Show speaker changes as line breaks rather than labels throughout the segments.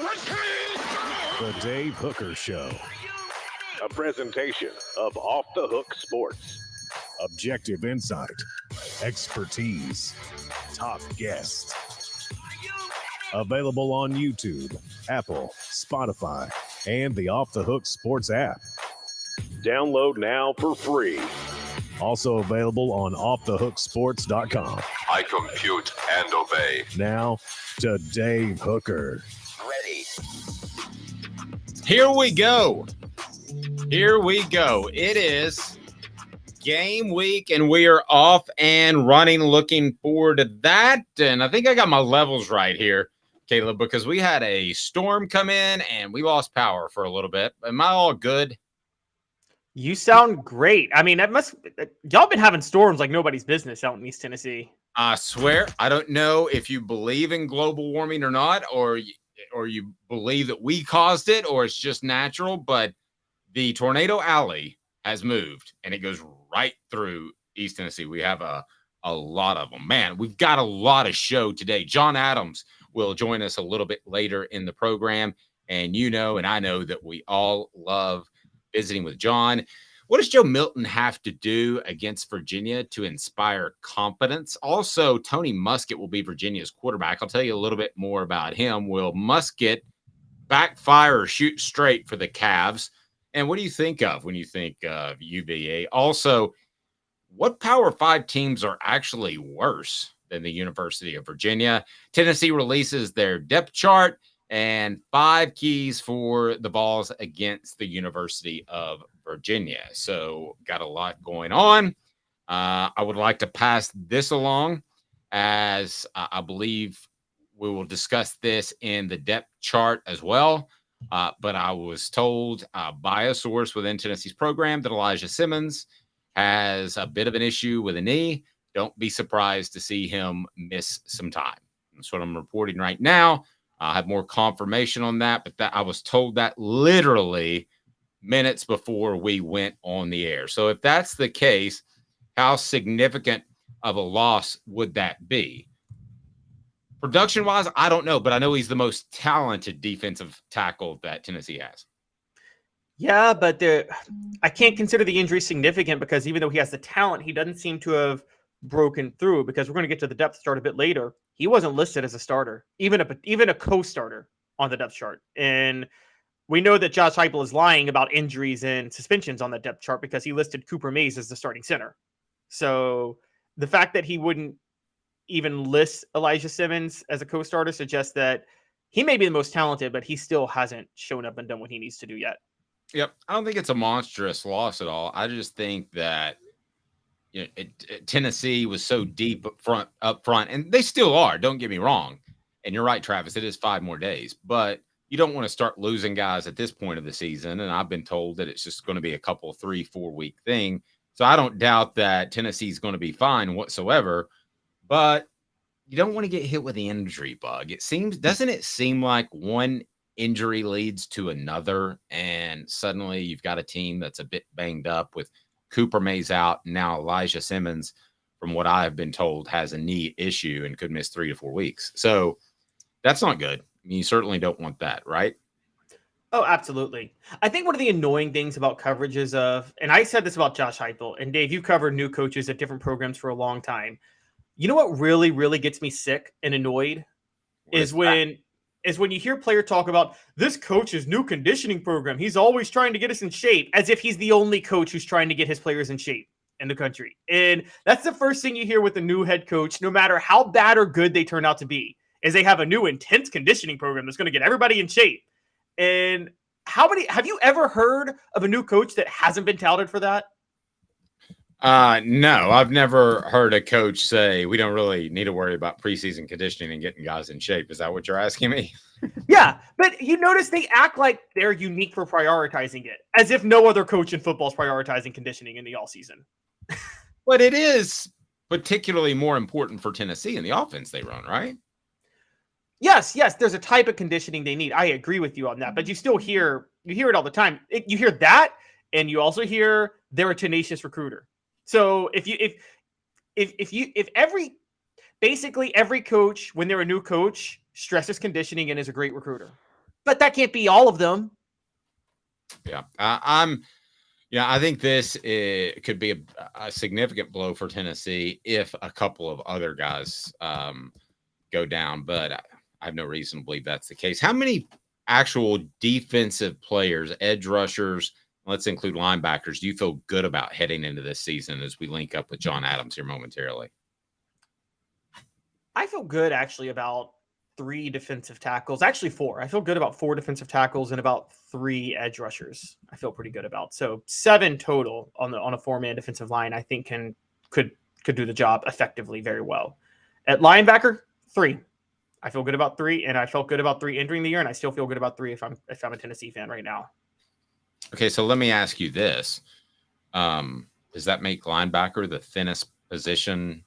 The Dave Hooker Show. A presentation of Off the Hook Sports. Objective insight, expertise, top guests. Available on YouTube, Apple, Spotify, and the Off the Hook Sports app. Download now for free. Also available on offthehooksports.com.
I compute and obey.
Now to Dave Hooker.
Ready.
Here we go. It is game week, and we are off and running. Looking forward to that. And I think I got my levels right here, Caleb, because we had a storm come in and we lost power for a little bit. Am I all good?
You sound great. I mean, y'all been having storms like nobody's business out in East Tennessee.
I swear, I don't know if you believe in global warming or not, or you believe that we caused it, or it's just natural, but the tornado alley has moved and it goes right through East Tennessee. We have a lot of them. Man, we've got a lot of show today. John Adams will join us a little bit later in the program. And you know, and I know that we all love visiting with John. What does Joe Milton have to do against Virginia to inspire confidence? Also, Tony Muskett will be Virginia's quarterback. I'll tell you a little bit more about him. Will Muskett backfire or shoot straight for the Cavs? And what do you think of when you think of UVA? Also, what Power 5 teams are actually worse than the University of Virginia? Tennessee releases their depth chart and 5 keys for the Vols against the University of Virginia. So got a lot going on. I would like to pass this along, as I believe we will discuss this in the depth chart as well. But I was told by a source within Tennessee's program that Elijah Simmons has a bit of an issue with a knee. Don't be surprised to see him miss some time. That's what I'm reporting right now. I have more confirmation on that, but I was told that literally minutes before we went on the air. So if that's the case, how significant of a loss would that be? Production-wise, I don't know, but I know he's the most talented defensive tackle that Tennessee has.
Yeah, but I can't consider the injury significant because even though he has the talent, he doesn't seem to have broken through, because we're going to get to the depth chart a bit later. He wasn't listed as a starter, even a co-starter on the depth chart. And we know that Josh Heupel is lying about injuries and suspensions on the depth chart because he listed Cooper Mays as the starting center. So the fact that he wouldn't even list Elijah Simmons as a co-starter suggests that he may be the most talented, but he still hasn't shown up and done what he needs to do yet.
Yep. I don't think it's a monstrous loss at all. I just think that Tennessee was so deep up front, and they still are. Don't get me wrong. And you're right, Travis. It is 5 more days, but you don't want to start losing guys at this point of the season. And I've been told that it's just going to be a couple 3-4 week thing. So I don't doubt that Tennessee's going to be fine whatsoever, but you don't want to get hit with the injury bug. Doesn't it seem like one injury leads to another, and suddenly you've got a team that's a bit banged up with Cooper Mays out. Now Elijah Simmons, from what I have been told, has a knee issue and could miss 3 to 4 weeks. So that's not good. I mean, you certainly don't want that, right?
Oh, absolutely. I think one of the annoying things about coverage is and I said this about Josh Heupel, and Dave, you covered new coaches at different programs for a long time. You know what really, really gets me sick and annoyed is when you hear a player talk about this coach's new conditioning program. He's always trying to get us in shape, as if he's the only coach who's trying to get his players in shape in the country. And that's the first thing you hear with a new head coach, no matter how bad or good they turn out to be, is they have a new intense conditioning program that's going to get everybody in shape. And have you ever heard of a new coach that hasn't been touted for that?
No, I've never heard a coach say we don't really need to worry about preseason conditioning and getting guys in shape. Is that what you're asking me?
Yeah, but you notice they act like they're unique for prioritizing it, as if no other coach in football is prioritizing conditioning in the all season.
But it is particularly more important for Tennessee in the offense they run, right?
Yes, there's a type of conditioning they need. I agree with you on that, but you still hear it all the time. You hear that, and you also hear they're a tenacious recruiter. So basically every coach, when they're a new coach, stresses conditioning and is a great recruiter. But that can't be all of them.
Yeah, I think this could be a significant blow for Tennessee if a couple of other guys go down, but I have no reason to believe that's the case. How many actual defensive players, edge rushers, let's include linebackers, do you feel good about heading into this season as we link up with John Adams here momentarily?
I feel good actually about 3 defensive tackles, actually 4. I feel good about 4 defensive tackles and about 3 edge rushers. I feel pretty good about. So 7 total on a 4-man defensive line. I think could do the job effectively very well. At linebacker, 3. I feel good about 3, and I felt good about 3 entering the year, and I still feel good about 3 if I'm a Tennessee fan right now.
Okay, so let me ask you this: does that make linebacker the thinnest position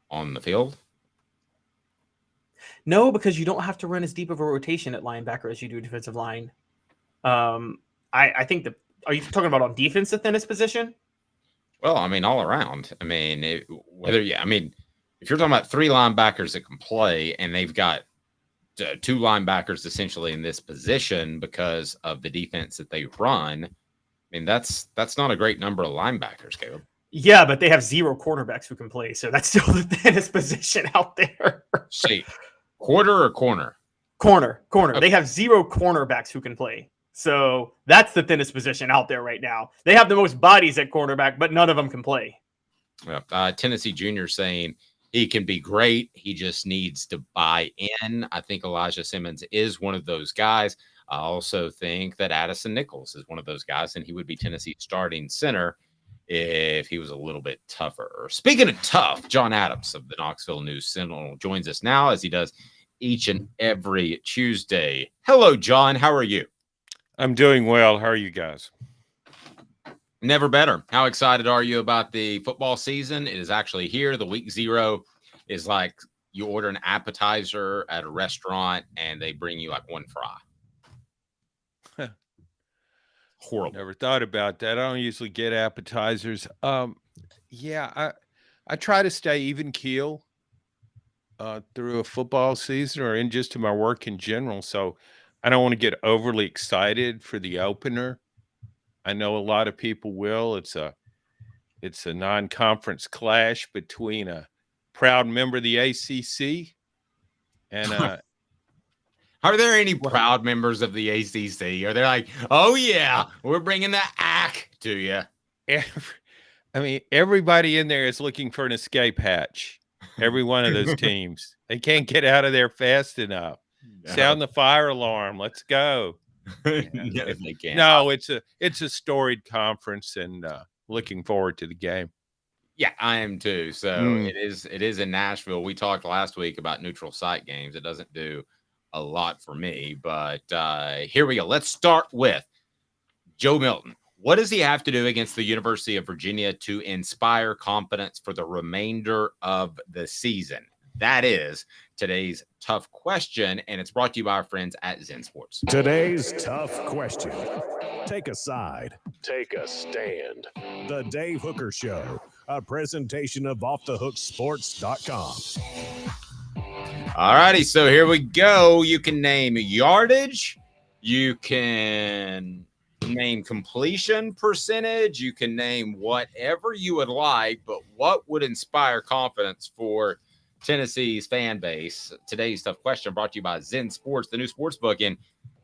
on the field?
No, because you don't have to run as deep of a rotation at linebacker as you do defensive line. I think are you talking about on defense the thinnest position?
Well, I mean, all around. I mean, if you're talking about 3 linebackers that can play, and they've got 2 linebackers essentially in this position because of the defense that they run, I mean, that's not a great number of linebackers, Caleb.
Yeah, but they have 0 cornerbacks who can play, so that's still the thinnest position out there.
See, quarter or corner?
Corner.
Okay.
They have 0 cornerbacks who can play. So that's the thinnest position out there right now. They have the most bodies at cornerback, but none of them can play.
Tennessee Junior saying he can be great. He just needs to buy in. I think Elijah Simmons is one of those guys. I also think that Addison Nichols is one of those guys, and he would be Tennessee's starting center if he was a little bit tougher. Speaking of tough, John Adams of the Knoxville News Sentinel joins us now, as he does each and every Tuesday. Hello, John. How are you?
I'm doing well. How are you guys?
Never better. How excited are you about the football season? It is actually here. The week 0 is like you order an appetizer at a restaurant and they bring you like 1 fry. Horrible.
Never thought about that. I don't usually get appetizers. Yeah, I try to stay even keel through a football season or in just to my work in general. So I don't want to get overly excited for the opener. I know a lot of people will. It's a non-conference clash between a proud member of the ACC and
Are there any proud members of the ACC? Are they like, oh yeah, we're bringing the ACC to you?
Everybody in there is looking for an escape hatch. Every one of those teams. They can't get out of there fast enough. No. Sound the fire alarm. Let's go.
No, they can't.
No, it's a storied conference, and looking forward to the game.
Yeah, I am too. So it is in Nashville. We talked last week about neutral site games. It doesn't do a lot for me, but here we go. Let's start with Joe Milton. What does he have to do against the University of Virginia to inspire confidence for the remainder of the season? That is today's tough question, and it's brought to you by our friends at Zen Sports.
Today's tough question. Take a side. Take a stand. The Dave Hooker Show, a presentation of offthehooksports.com.
All righty, so here we go. You can name yardage. You can name completion percentage. You can name whatever you would like, but what would inspire confidence for Tennessee's fan base? Today's tough question brought to you by Zen Sports, the new sports book in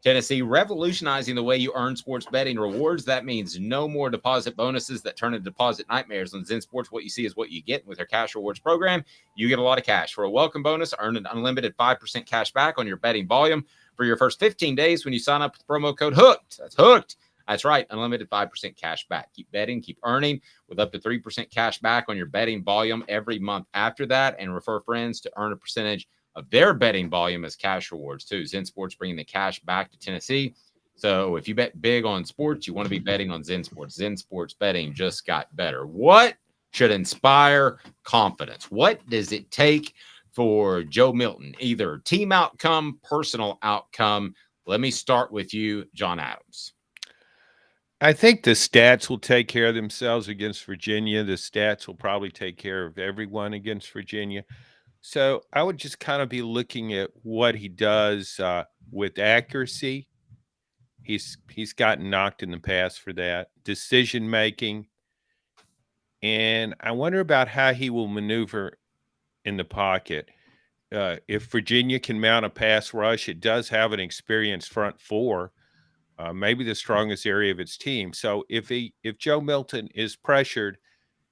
Tennessee, revolutionizing the way you earn sports betting rewards. That means no more deposit bonuses that turn into deposit nightmares. On Zen Sports, what you see is what you get. With their cash rewards program, you get a lot of cash. For a welcome bonus, earn an unlimited 5% cash back on your betting volume for your first 15 days when you sign up with promo code HOOKED. That's HOOKED. That's right, unlimited 5% cash back. Keep betting, keep earning with up to 3% cash back on your betting volume every month after that, and refer friends to earn a percentage of their betting volume as cash rewards too. Zen Sports bringing the cash back to Tennessee. So if you bet big on sports, you want to be betting on Zen Sports. Zen Sports betting just got better. What should inspire confidence? What does it take for Joe Milton? Either team outcome, personal outcome. Let me start with you, John Adams.
I think the stats will take care of themselves against Virginia. The stats will probably take care of everyone against Virginia. So I would just kind of be looking at what he does with accuracy. He's gotten knocked in the past for that. Decision making. And I wonder about how he will maneuver in the pocket. If Virginia can mount a pass rush, it does have an experienced front four, maybe the strongest area of its team. So if Joe Milton is pressured,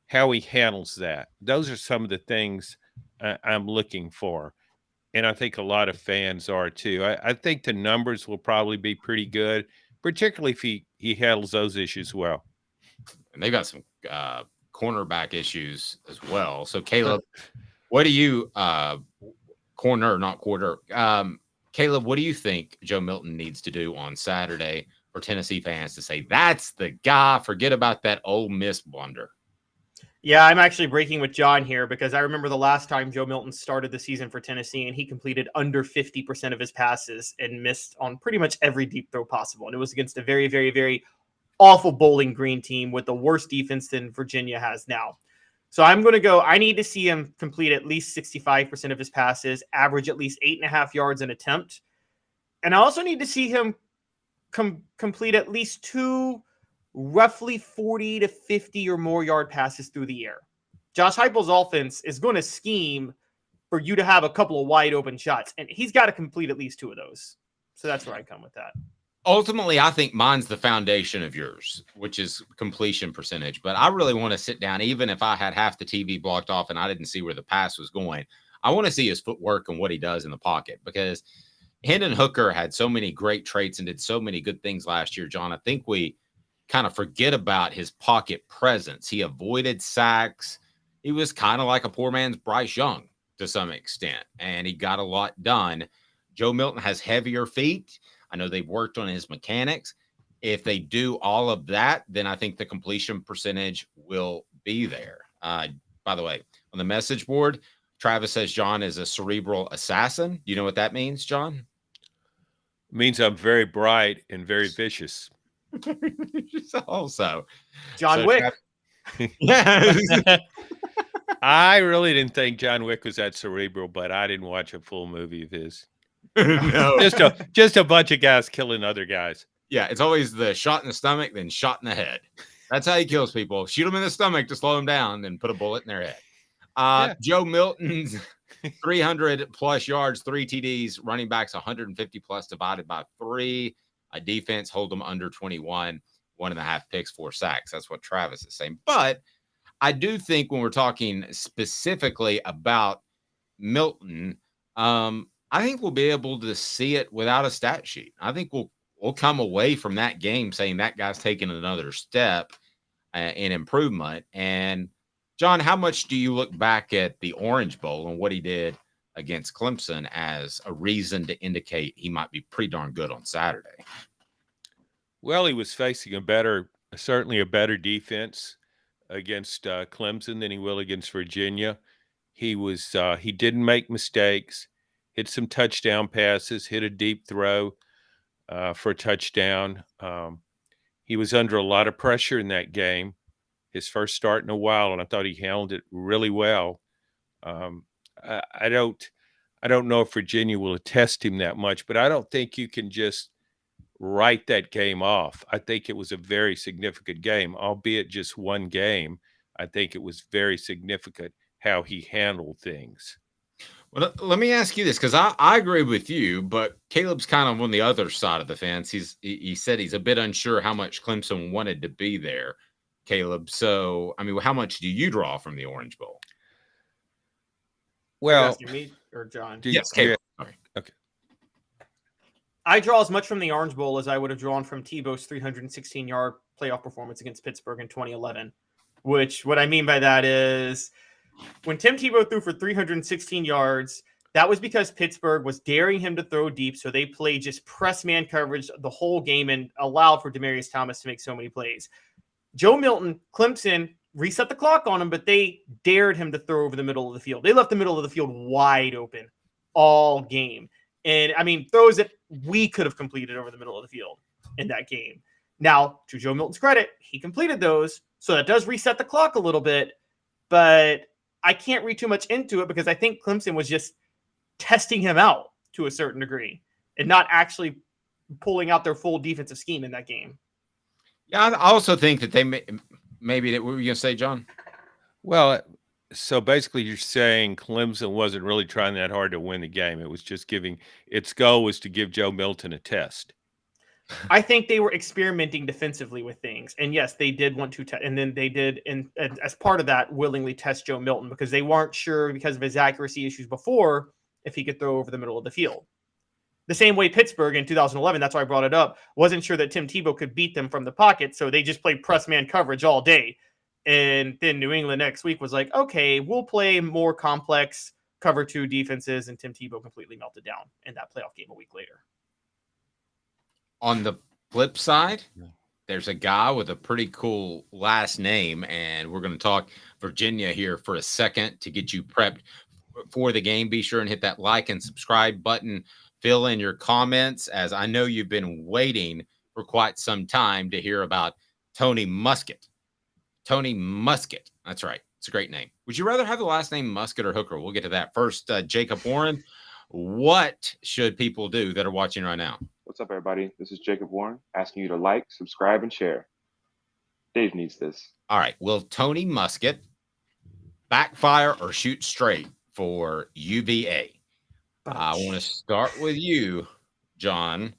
how he handles that. Those are some of the things I'm looking for. And I think a lot of fans are too. I think the numbers will probably be pretty good, particularly if he handles those issues well.
And they've got some cornerback issues as well. So Caleb, what do you Caleb, what do you think Joe Milton needs to do on Saturday for Tennessee fans to say that's the guy? Forget about that Ole Miss blunder.
Yeah, I'm actually breaking with John here because I remember the last time Joe Milton started the season for Tennessee and he completed under 50% of his passes and missed on pretty much every deep throw possible. And it was against a very, very, very awful Bowling Green team with the worst defense than Virginia has now. So I'm going to go, I need to see him complete at least 65% of his passes, average at least 8.5 yards an attempt. And I also need to see him complete at least 2 roughly 40 to 50 or more yard passes through the air. Josh Heupel's offense is going to scheme for you to have a couple of wide open shots, and he's got to complete at least 2 of those. So that's where I come with that.
Ultimately, I think mine's the foundation of yours, which is completion percentage. But I really want to sit down, even if I had half the TV blocked off and I didn't see where the pass was going. I want to see his footwork and what he does in the pocket, because Hendon Hooker had so many great traits and did so many good things last year, John. I think we kind of forget about his pocket presence. He avoided sacks. He was kind of like a poor man's Bryce Young to some extent, and he got a lot done. Joe Milton has heavier feet. I know they've worked on his mechanics. If they do all of that, then I think the completion percentage will be there. By the way, on the message board, Travis says John is a cerebral assassin. Do you know what that means, John?
It means I'm very bright and very vicious.
Also, John Wick.
Yeah.
I really didn't think John Wick was that cerebral, but I didn't watch a full movie of his.
No.
just a bunch of guys killing other guys.
Yeah, it's always the shot in the stomach, then shot in the head. That's how he kills people. Shoot them in the stomach to slow them down, then put a bullet in their head. Joe Milton's 300 plus yards, 3 TDs, running backs 150 plus divided by 3. A defense hold them under 21, 1.5 picks, 4 sacks. That's what Travis is saying. But I do think when we're talking specifically about Milton, I think we'll be able to see it without a stat sheet. I think we'll come away from that game saying that guy's taking another step in improvement. And John, how much do you look back at the Orange Bowl and what he did against Clemson as a reason to indicate he might be pretty darn good on Saturday?
Well, he was facing certainly a better defense against Clemson than he will against Virginia. He didn't make mistakes, hit some touchdown passes, hit a deep throw for a touchdown. He was under a lot of pressure in that game, his first start in a while, and I thought he handled it really well. I don't know if Virginia will attest him that much, but I don't think you can just write that game off. I think it was a very significant game, albeit just one game. I think it was very significant how he handled things.
Well, let me ask you this, because I agree with you, but Caleb's kind of on the other side of the fence. He said he's a bit unsure how much Clemson wanted to be there, Caleb. So, I mean, how much do you draw from the Orange Bowl?
Well,
me or John?
Yes, Caleb. Sorry.
Okay.
I draw as much from the Orange Bowl as I would have drawn from Tebow's 316-yard playoff performance against Pittsburgh in 2011, which what I mean by that is when Tim Tebow threw for 316 yards, that was because Pittsburgh was daring him to throw deep, so they played just press man coverage the whole game and allowed for Demaryius Thomas to make so many plays. Joe Milton, Clemson, reset the clock on him, but they dared him to throw over the middle of the field. They left the middle of the field wide open all game. And, I mean, throws that we could have completed over the middle of the field in that game. Now, to Joe Milton's credit, he completed those, so that does reset the clock a little bit. But I can't read too much into it because I think Clemson was just testing him out to a certain degree and not actually pulling out their full defensive scheme in that game.
Yeah, I also think that maybe that. What were you gonna say, John?
Well, so basically you're saying Clemson wasn't really trying that hard to win the game. It was just its goal was to give Joe Milton a test.
I think they were experimenting defensively with things. And yes, they did want to, and then they did, as part of that, willingly test Joe Milton because they weren't sure because of his accuracy issues before if he could throw over the middle of the field. The same way Pittsburgh in 2011, that's why I brought it up, wasn't sure that Tim Tebow could beat them from the pocket, so they just played press man coverage all day. And then New England next week was like, okay, we'll play more complex cover 2 defenses, and Tim Tebow completely melted down in that playoff game a week later.
On the flip side, there's a guy with a pretty cool last name, and we're going to talk Virginia here for a second to get you prepped for the game. Be sure and hit that like and subscribe button. Fill in your comments, as I know you've been waiting for quite some time to hear about Tony Muskett. Tony Muskett. That's right. It's a great name. Would you rather have the last name Muskett or Hooker? We'll get to that. First, Jacob Warren, what should people do that are watching right now?
What's up, everybody? This is Jacob Warren asking you to like, subscribe, and share. Dave needs this.
All right. Will Tony Muskett backfire or shoot straight for UVA? I want to start with you, John.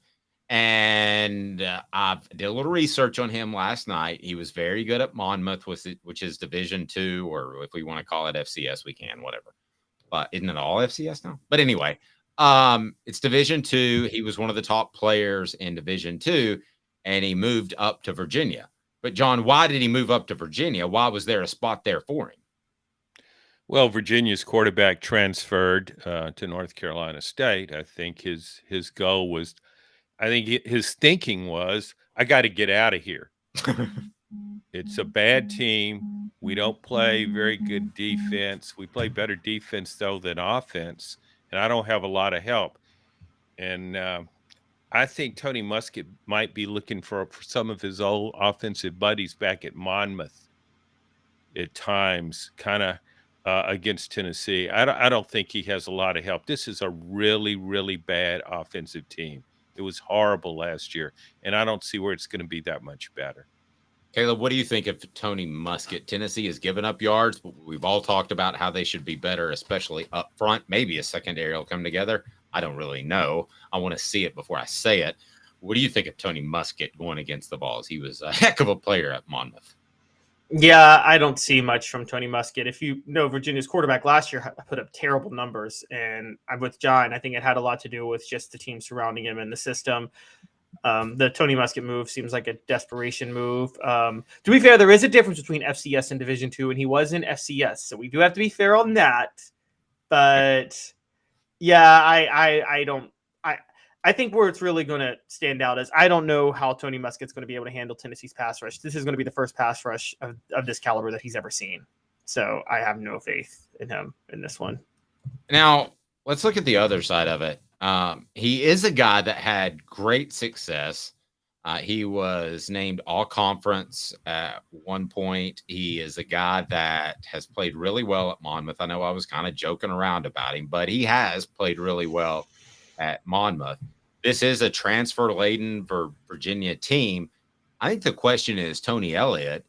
And I did a little research on him last night. He was very good at Monmouth, which is Division II, or if we want to call it FCS, we can, whatever. But isn't it all FCS now? But anyway, it's Division II. He was one of the top players in Division II, and he moved up to Virginia. But, John, why did he move up to Virginia? Why was there a spot there for him?
Well, Virginia's quarterback transferred to North Carolina State. I think his goal was, his thinking was, I got to get out of here. It's a bad team. We don't play very good defense. We play better defense, though, than offense, and I don't have a lot of help. And I think Tony Muskett might be looking for some of his old offensive buddies back at Monmouth at times, kind of against Tennessee. I don't think he has a lot of help. This is a really, really bad offensive team. It was horrible last year, and I don't see where it's going to be that much better.
Caleb, what do you think of Tony Muskett? Tennessee has given up yards, but we've all talked about how they should be better, especially up front. Maybe a secondary will come together. I don't really know. I want to see it before I say it. What do you think of Tony Muskett going against the Vols? He was a heck of a player at Monmouth.
Yeah, I don't see much from Tony Muskett. If you know, Virginia's quarterback last year put up terrible numbers, and I'm with John. I think it had a lot to do with just the team surrounding him and the system. The Tony Muskett move seems like a desperation move. To be fair, there is a difference between FCS and Division II, and he was in FCS, so we do have to be fair on that. But yeah, I think where it's really going to stand out is I don't know how Tony Muskett's going to be able to handle Tennessee's pass rush. This is going to be the first pass rush of this caliber that he's ever seen. So I have no faith in him in this one.
Now, let's look at the other side of it. He is a guy that had great success. He was named all-conference at one point. He is a guy that has played really well at Monmouth. I know I was kind of joking around about him, but he has played really well at Monmouth. This is a transfer-laden Virginia team. I think the question is, Tony Elliott,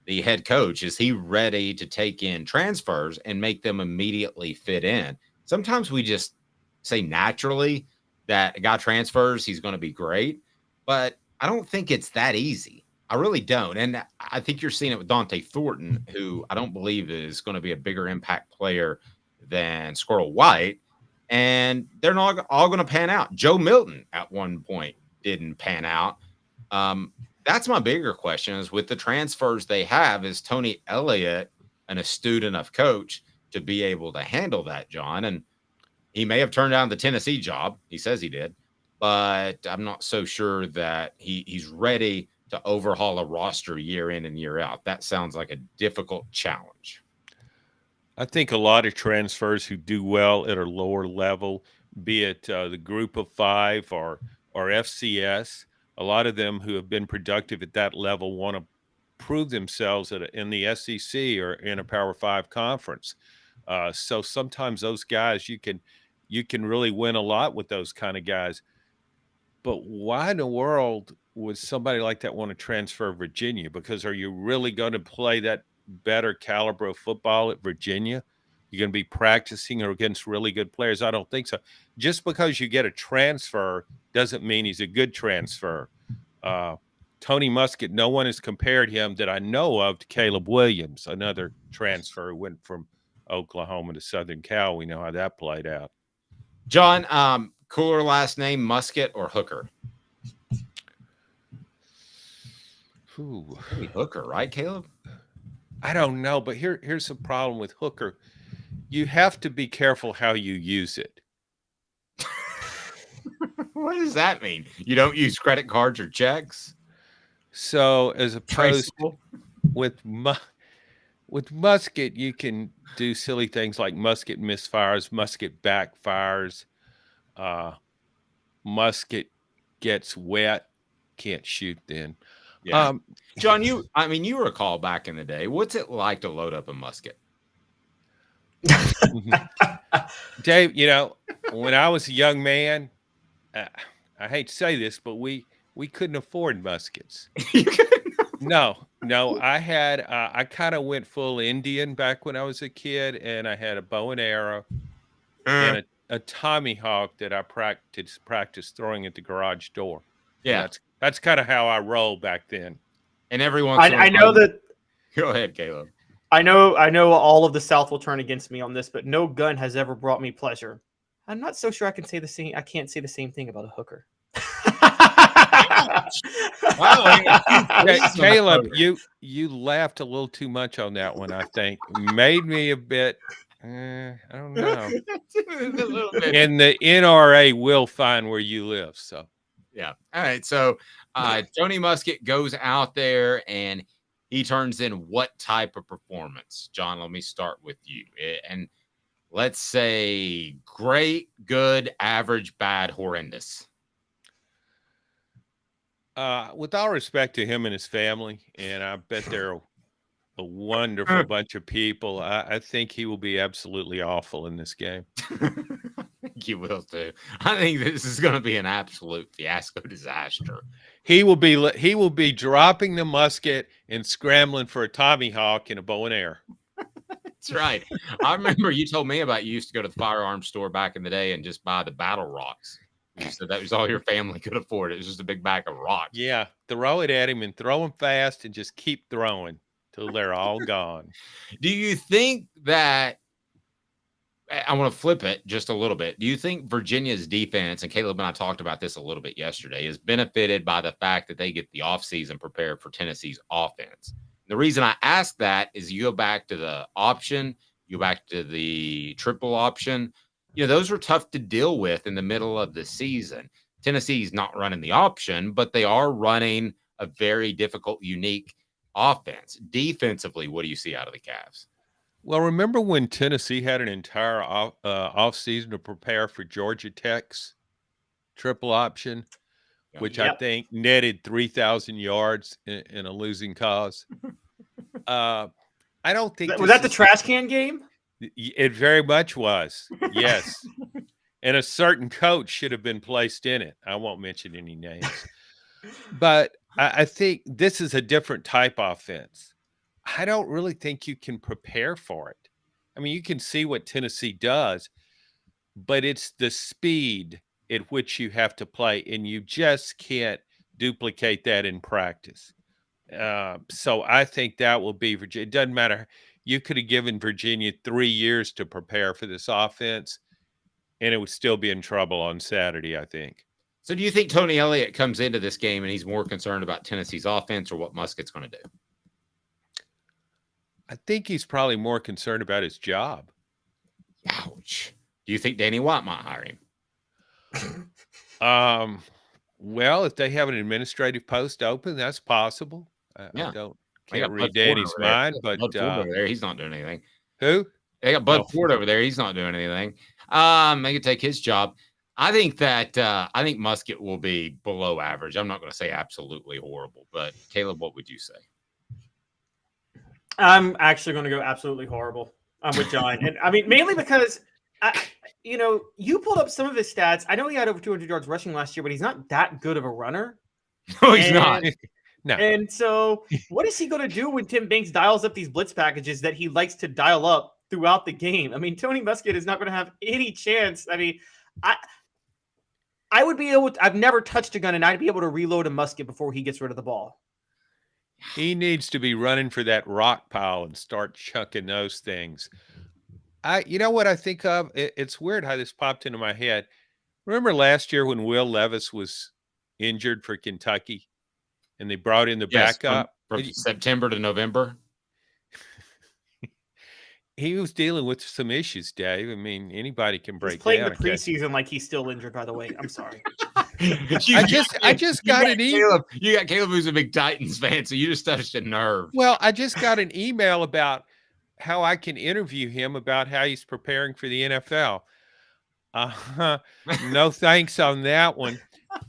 the head coach, is he ready to take in transfers and make them immediately fit in? Sometimes we just say naturally that a guy transfers, he's going to be great, but I don't think it's that easy. I really don't. And I think you're seeing it with Dante Thornton, who I don't believe is going to be a bigger impact player than Squirrel White. And they're not all going to pan out. Joe Milton at one point didn't pan out. That's my bigger question is with the transfers they have, is Tony Elliott an astute enough coach to be able to handle that, John? And he may have turned down the Tennessee job. He says he did, but I'm not so sure that he's ready to overhaul a roster year in and year out. That sounds like a difficult challenge.
I think a lot of transfers who do well at a lower level, be it the group of five or FCS, a lot of them who have been productive at that level want to prove themselves in the SEC or in a Power 5 conference. So sometimes those guys you can really win a lot with those kind of guys. But why in the world would somebody like that want to transfer Virginia? Because are you really going to play that better caliber of football at Virginia? You're going to be practicing against really good players? I don't think so. Just because you get a transfer doesn't mean he's a good transfer. Tony Muskett, no one has compared him that I know of to Caleb Williams, another transfer who went from Oklahoma to Southern Cal. We know how that played out.
John, cooler last name, Muskett or Hooker?
Ooh.
Maybe Hooker, right, Caleb?
I don't know, but here's the problem with Hooker. You have to be careful how you use it.
What does that mean? You don't use credit cards or checks?
So as opposed
Traceable?
with Muskett, you can do silly things like Muskett misfires, Muskett backfires, Muskett gets wet, can't shoot then.
Yeah. John, you recall back in the day, what's it like to load up a musket?
Dave, when I was a young man, I hate to say this, but we couldn't afford muskets. No, I kind of went full Indian back when I was a kid, and I had a bow and arrow and a Tommy Hawk that I practiced throwing at the garage door.
Yeah.
And that's kind of how I rolled back then.
And everyone,
I know that.
Go ahead, Caleb.
I know all of the South will turn against me on this, but no gun has ever brought me pleasure. I'm not so sure I can say the same. I can't say the same thing about a hooker.
Caleb, you laughed a little too much on that one. I think made me a bit. I don't know. And the NRA will find where you live. So
yeah. All right. So Tony Muskett goes out there and he turns in what type of performance? John, let me start with you. And let's say great, good, average, bad, horrendous.
With all respect to him and his family, and I bet they're a wonderful bunch of people, I think he will be absolutely awful in this game.
You will too. I think this is going to be an absolute fiasco disaster.
He will be dropping the musket and scrambling for a Tommy Hawk and a bow and arrow.
That's right. I remember you told me about you used to go to the firearms store back in the day and just buy the battle rocks. You said that was all your family could afford. It was just a big bag of rocks.
Yeah, throw it at him and throw them fast and just keep throwing till they're all gone.
Do you think that I want to flip it just a little bit? Do you think Virginia's defense, and Caleb and I talked about this a little bit yesterday, is benefited by the fact that they get the offseason prepared for Tennessee's offense? The reason I ask that is you go back to the option, you go back to the triple option. Those were tough to deal with in the middle of the season. Tennessee's not running the option, but they are running a very difficult, unique offense. Defensively, what do you see out of the Cavs?
Well, remember when Tennessee had an entire off season to prepare for Georgia Tech's triple option, which I think netted 3,000 yards in a losing cause? I don't think
was that the trash can game?
It very much was, yes. And a certain coach should have been placed in it. I won't mention any names. But I think this is a different type offense. I don't really think you can prepare for it. I mean, you can see what Tennessee does, but it's the speed at which you have to play, and you just can't duplicate that in practice. So I think that will be Virginia. It doesn't matter. You could have given Virginia 3 years to prepare for this offense, and it would still be in trouble on Saturday, I think.
So do you think Tony Elliott comes into this game and he's more concerned about Tennessee's offense or what Muskett's going to do?
I think he's probably more concerned about his job.
Ouch. Do you think Danny White might hire
him? Well, if they have an administrative post open, that's possible. I can't read Danny's mind, but
Bud Ford over there, he's not doing anything.
Who?
They got Bud Ford over there. He's not doing anything. They could take his job. I think Muskett will be below average. I'm not going to say absolutely horrible, but Caleb, what would you say?
I'm actually going to go absolutely horrible. I'm with John. And I mean, mainly because, you pulled up some of his stats. I know he had over 200 yards rushing last year, but he's not that good of a runner.
No, he's not.
No.
And so what is he going to do when Tim Banks dials up these blitz packages that he likes to dial up throughout the game? I mean, Tony Muskett is not going to have any chance. I mean, I would be able to, I've never touched a gun, and I'd be able to reload a musket before he gets rid of the ball.
He needs to be running for that rock pile and start chucking those things. You know what I think of? It's weird how this popped into my head. Remember last year when Will Levis was injured for Kentucky and they brought in the backup?
From September to November.
He was dealing with some issues, Dave. I mean, anybody can break
He's playing
down.
the preseason like he's still injured, by the way. I'm sorry.
I just got an email.
You got Caleb, who's a big Titans fan, so you just touched a nerve.
Well, I just got an email about how I can interview him about how he's preparing for the NFL. No thanks on that one.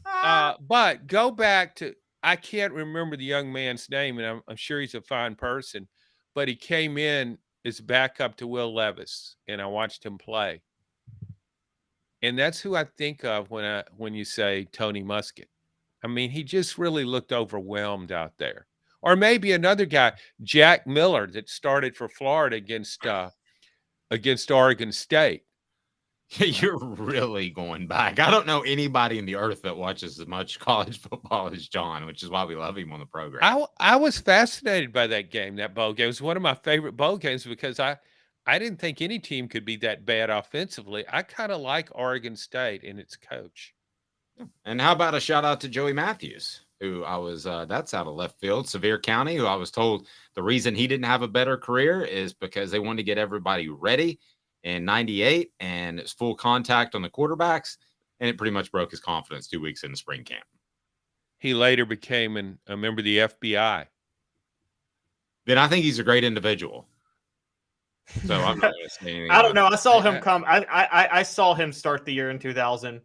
But go back to, I can't remember the young man's name, and I'm sure he's a fine person, but he came in as backup to Will Levis, and I watched him play. And that's who I think of when you say Tony Muskett. I mean, he just really looked overwhelmed out there. Or maybe another guy, Jack Miller, that started for Florida against Oregon State.
You're really going back. I don't know anybody in the earth that watches as much college football as John, which is why we love him on the program.
I was fascinated by that game, that bowl game. It was one of my favorite bowl games because I didn't think any team could be that bad offensively. I kind of like Oregon State and its coach.
And how about a shout out to Joey Matthews, who I was, that's out of left field, Sevier County, who I was told the reason he didn't have a better career is because they wanted to get everybody ready in 98 and it's full contact on the quarterbacks. And it pretty much broke his confidence 2 weeks in the spring camp.
He later became a member of the FBI.
Then I think he's a great individual. So I'm not going to say anything.
I don't know. I saw him come. I saw him start the year in 2000.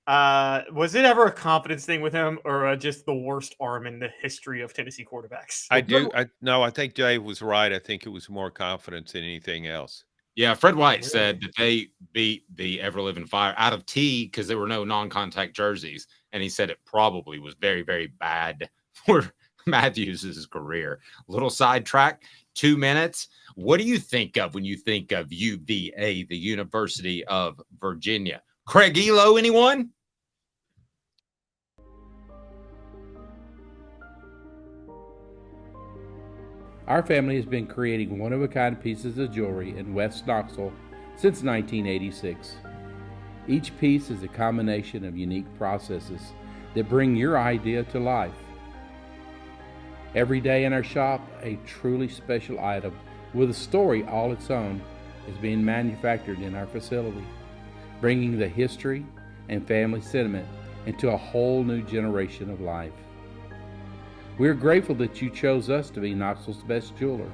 Was it ever a confidence thing with him, or just the worst arm in the history of Tennessee quarterbacks?
I think Dave was right. I think it was more confidence than anything else.
Yeah, Fred White said that they beat the Ever Living Fire out of T because there were no non-contact jerseys, and he said it probably was very, very bad for Matthews' career. Little sidetrack, 2 minutes. What do you think of when you think of UVA, the University of Virginia? Craig Elo, anyone?
Our family has been creating one-of-a-kind pieces of jewelry in West Knoxville since 1986. Each piece is a combination of unique processes that bring your idea to life. Every day in our shop, a truly special item with a story all its own is being manufactured in our facility, bringing the history and family sentiment into a whole new generation of life. We are grateful that you chose us to be Knoxville's best jeweler,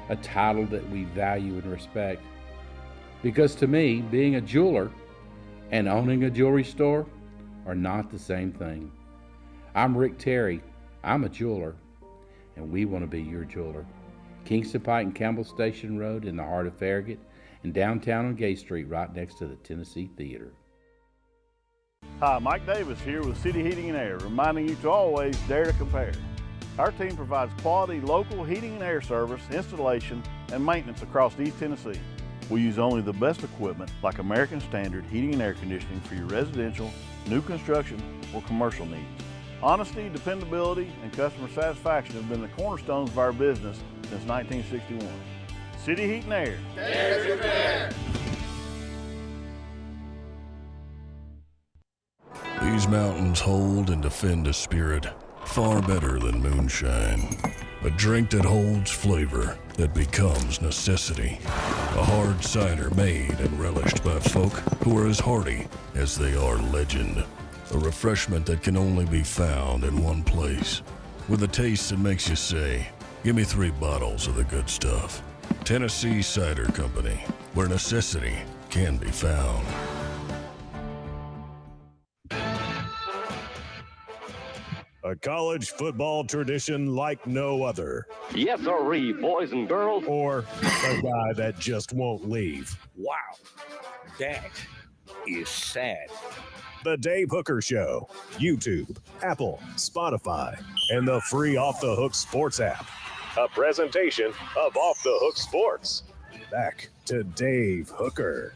a title that we value and respect. Because to me, being a jeweler and owning a jewelry store are not the same thing. I'm Rick Terry. I'm a jeweler, and we want to be your jeweler. Kingston Pike and Campbell Station Road in the heart of Farragut, and downtown on Gay Street right next to the Tennessee Theater.
Hi, Mike Davis here with City Heating and Air, reminding you to always dare to compare. Our team provides quality local heating and air service, installation, and maintenance across East Tennessee. We use only the best equipment like American Standard heating and air conditioning for your residential, new construction, or commercial needs. Honesty, dependability, and customer satisfaction have been the cornerstones of our business since 1961. City Heat and Air.
Dare to compare.
These mountains hold and defend a spirit far better than moonshine. A drink that holds flavor that becomes necessity. A hard cider made and relished by folk who are as hearty as they are legend. A refreshment that can only be found in one place. With a taste that makes you say, give me 3 bottles of the good stuff. Tennessee Cider Company, where necessity can be found.
A
A college football tradition like no other.
Yes, sirree, boys and girls.
Or a guy that just won't leave.
Wow, that is sad.
The Dave Hooker Show. YouTube, Apple, Spotify, and the free Off the Hook Sports app. A presentation of Off the Hook Sports. Back to Dave Hooker.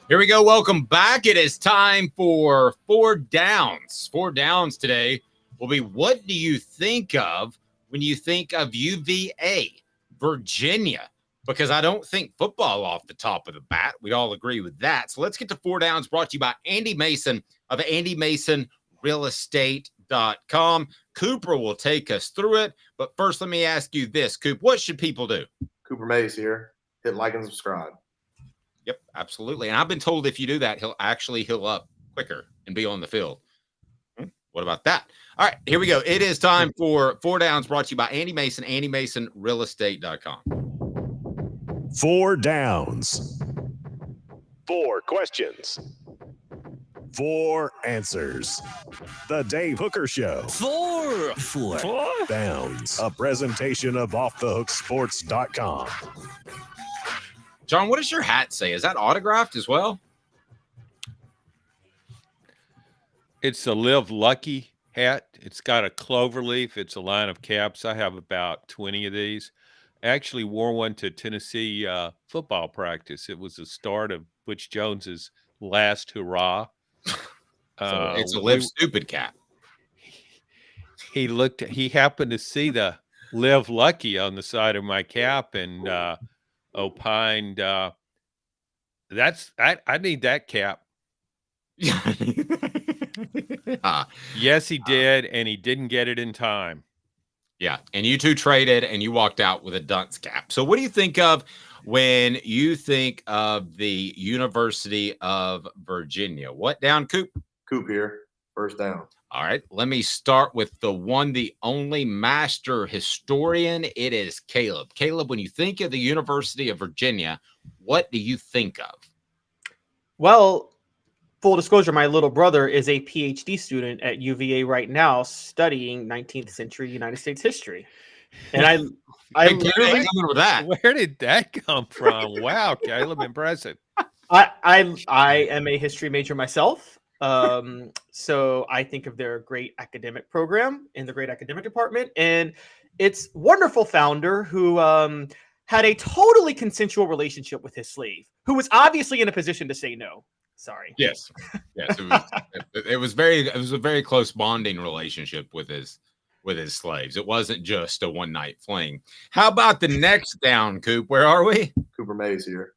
Here we go. Welcome back. It is time for 4 Downs. 4 Downs today will be, what do you think of when you think of UVA, Virginia? Because I don't think football off the top of the bat. We all agree with that. So let's get to 4 Downs, brought to you by Andy Mason of AndyMasonRealEstate.com. Cooper will take us through it. But first, let me ask you this, Coop. What should people do?
Cooper Mays here. Hit like and subscribe.
Yep, absolutely. And I've been told if you do that, he'll actually heal up quicker and be on the field. What about that? All right, here we go. It is time for 4 Downs, brought to you by Andy Mason, AndyMasonRealEstate.com.
4 Downs. 4 questions. 4 answers. The Dave Hooker Show.
4
Downs. A presentation of OffTheHookSports.com.
John, what does your hat say? Is that autographed as well?
It's a Live Lucky hat. It's got a clover leaf. It's a line of caps. I have about 20 of these. I actually wore one to Tennessee football practice. It was the start of Butch Jones's last hurrah.
So it's a Live Stupid cap.
He happened to see the Live Lucky on the side of my cap and opined, I need that cap. Yes, he did, and he didn't get it in time.
Yeah, and you two traded, and you walked out with a dunce cap. So what do you think of when you think of the University of Virginia? What down, Coop?
Coop here. First down.
All right, let me start with the one, the only master historian. It is Caleb. Caleb, when you think of the University of Virginia, what do you think of?
Well, full disclosure, my little brother is a PhD student at UVA right now studying 19th century United States history. And I literally,
with that.
Where did that come from? Wow, Caleb, impressive.
I am a history major myself. So I think of their great academic program in the great academic department and its wonderful founder who had a totally consensual relationship with his slave, who was obviously in a position to say no. Sorry.
Yes. It was a very close bonding relationship with his slaves. It wasn't just a one-night fling. How about the next down, Coop? Where are we?
Cooper Mays here.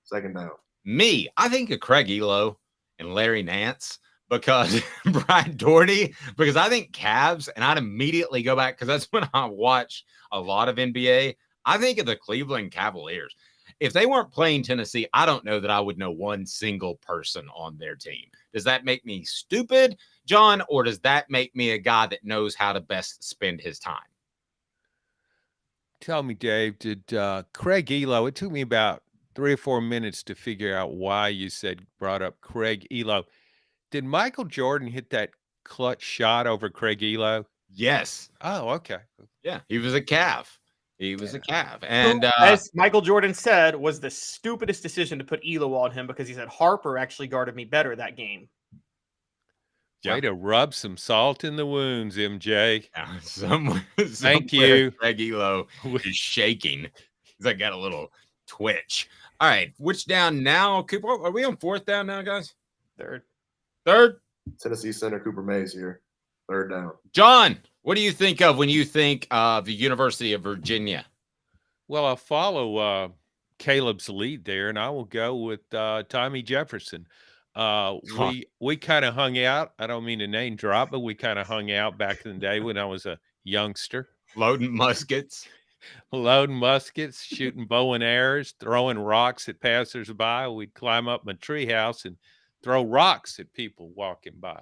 Second down.
Me, I think of Craig Elo and Larry Nance because Brian Doherty, because I think Cavs, and I'd immediately go back because that's when I watch a lot of NBA. I think of the Cleveland Cavaliers. If they weren't playing Tennessee, I don't know that I would know one single person on their team. Does that make me stupid, John, or does that make me a guy that knows how to best spend his time?
Tell me, Dave, did Craig Elo, it took me about 3 or 4 minutes to figure out why you brought up Craig Elo. Did Michael Jordan hit that clutch shot over Craig Elo?
Yes.
Oh, okay.
Yeah, he was a Cav. He was a Cav. And
as Michael Jordan said, was the stupidest decision to put Elo on him because he said Harper actually guarded me better that game.
Way to rub some salt in the wounds, MJ.
Yeah,
Thank you.
Craig Elo is shaking. He's like got a little twitch. All right, which down now? Cooper, are we on 4th down now, guys?
Third.
Tennessee center Cooper Mays here. 3rd down.
John, what do you think of when you think of the University of Virginia?
Well, I'll follow Caleb's lead there, and I will go with Tommy Jefferson. We kind of hung out. I don't mean to name drop, but we kind of hung out back in the day when I was a youngster.
Loading muskets,
shooting bow and arrows, throwing rocks at passersby. We'd climb up my treehouse and throw rocks at people walking by.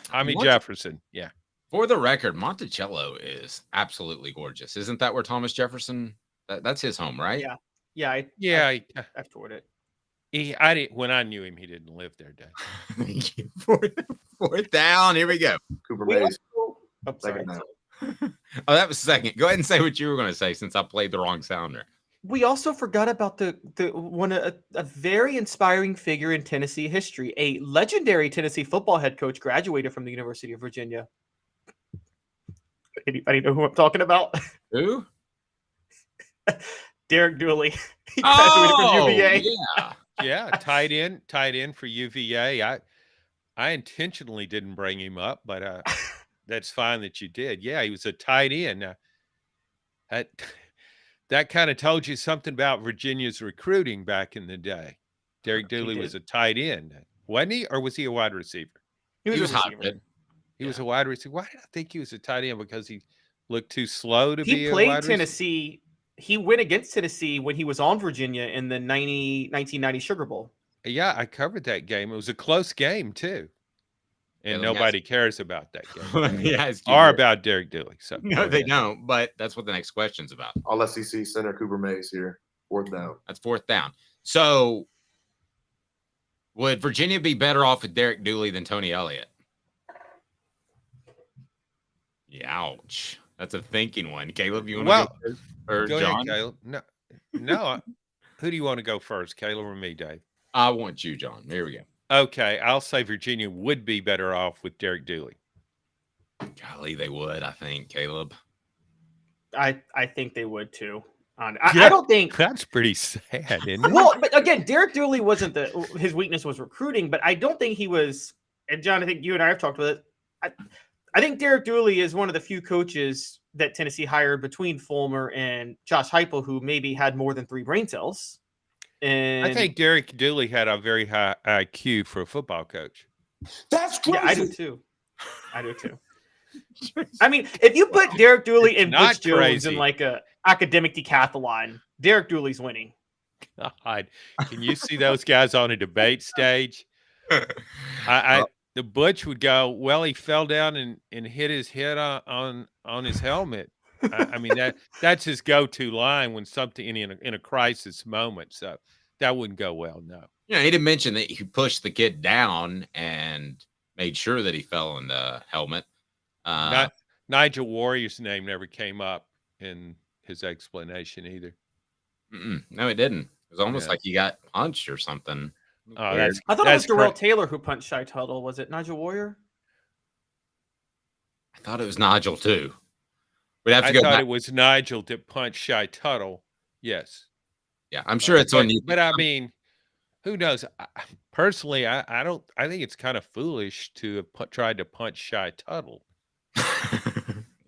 Tommy Jefferson, yeah.
For the record, Monticello is absolutely gorgeous. Isn't that where Thomas Jefferson? That's his home, right?
Yeah. I've toured it.
When I knew him, he didn't live there, Dave.
Thank you. 4th down. Here we go.
Cooper Mays.
I'm sorry.
Second down.
Oh, that was second. Go ahead and say what you were going to say since I played the wrong sounder.
We also forgot about the one a very inspiring figure in Tennessee history. A legendary Tennessee football head coach graduated from the University of Virginia. Anybody know who I'm talking about?
Who?
Derek Dooley. He graduated from UVA.
Yeah.
Yeah, tight end for UVA. I intentionally didn't bring him up, but that's fine that you did. Yeah, he was a tight end. That kind of told you something about Virginia's recruiting back in the day. Derek Dooley was a tight end, wasn't he? Or was he a wide receiver?
He was hybrid.
He was a wide receiver. Why did I think he was a tight end? Because he looked too slow to be
He
a
played
wide
Tennessee. He went against Tennessee when he was on Virginia in the 1990 Sugar Bowl.
Yeah, I covered that game. It was a close game, too. And nobody cares about that game. Or about Derek Dooley. So
no, they don't. But that's what the next question's about.
All SEC center Cooper Mays here. 4th down.
That's 4th down. So would Virginia be better off with Derek Dooley than Tony Elliott? Ouch. That's a thinking one. Caleb, you want to go first? Or
go
John?
ahead, Caleb. No. Who do you want to go first, Caleb or me, Dave?
I want you, John. Here we go.
Okay, I'll say Virginia would be better off with Derek Dooley.
Golly, they would, I think, Caleb.
I think they would too. I don't think
that's pretty sad, isn't it?
Well, but again, Derek Dooley wasn't his weakness was recruiting, but I don't think he was. And John, I think you and I have talked about it. I think Derek Dooley is one of the few coaches that Tennessee hired between Fulmer and Josh Heupel who maybe had more than 3 brain cells. And
I think Derek Dooley had a very high IQ for a football coach.
That's crazy.
Yeah, I do too. I mean, if you put Derek Dooley and Butch Jones in like a academic decathlon, Derek Dooley's winning.
God, can you see those guys on a debate stage? The Butch would go, well, he fell down and hit his head on his helmet. I mean, that's his go-to line when something in a crisis moment. So that wouldn't go well. No.
Yeah, he didn't mention that he pushed the kid down and made sure that he fell in the helmet.
Nigel Warrior's name never came up in his explanation either.
No, it didn't. It was almost like he got punched or something.
I thought it was Darrell Taylor who punched Shy Tuttle. Was it Nigel Warrior?
I thought it was Nigel too.
I thought it was Nigel that punched Shy Tuttle. Yes.
Yeah, I'm sure it's on you.
But I mean, who knows? Personally, I think it's kind of foolish to have tried to punch Shy Tuttle.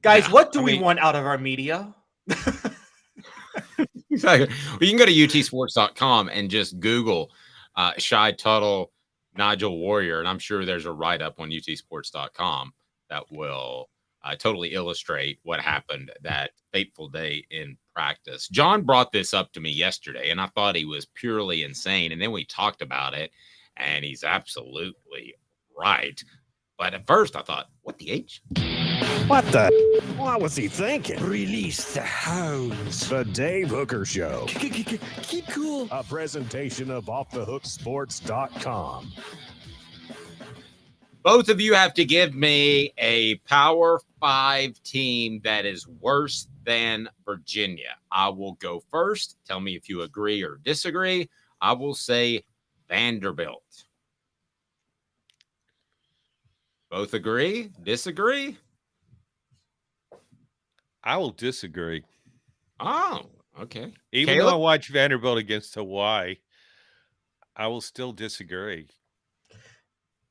Guys, what do we want out of our media?
Exactly. Well, you can go to utsports.com and just Google Shy Tuttle, Nigel Warrior, and I'm sure there's a write-up on utsports.com that will totally illustrate what happened that fateful day in practice. John brought this up to me yesterday, and I thought he was purely insane. And then we talked about it, and he's absolutely right. But at first, I thought, what the H?
What the? What was he thinking?
Release the hounds.
The Dave Hooker Show.
Keep cool.
A presentation of offthehooksports.com.
Both of you have to give me a Power 5 team that is worse than Virginia. I will go first. Tell me if you agree or disagree. I will say Vanderbilt. Both agree? Disagree?
I will disagree.
Oh, okay.
Even though I watched Vanderbilt against Hawaii, I will still disagree.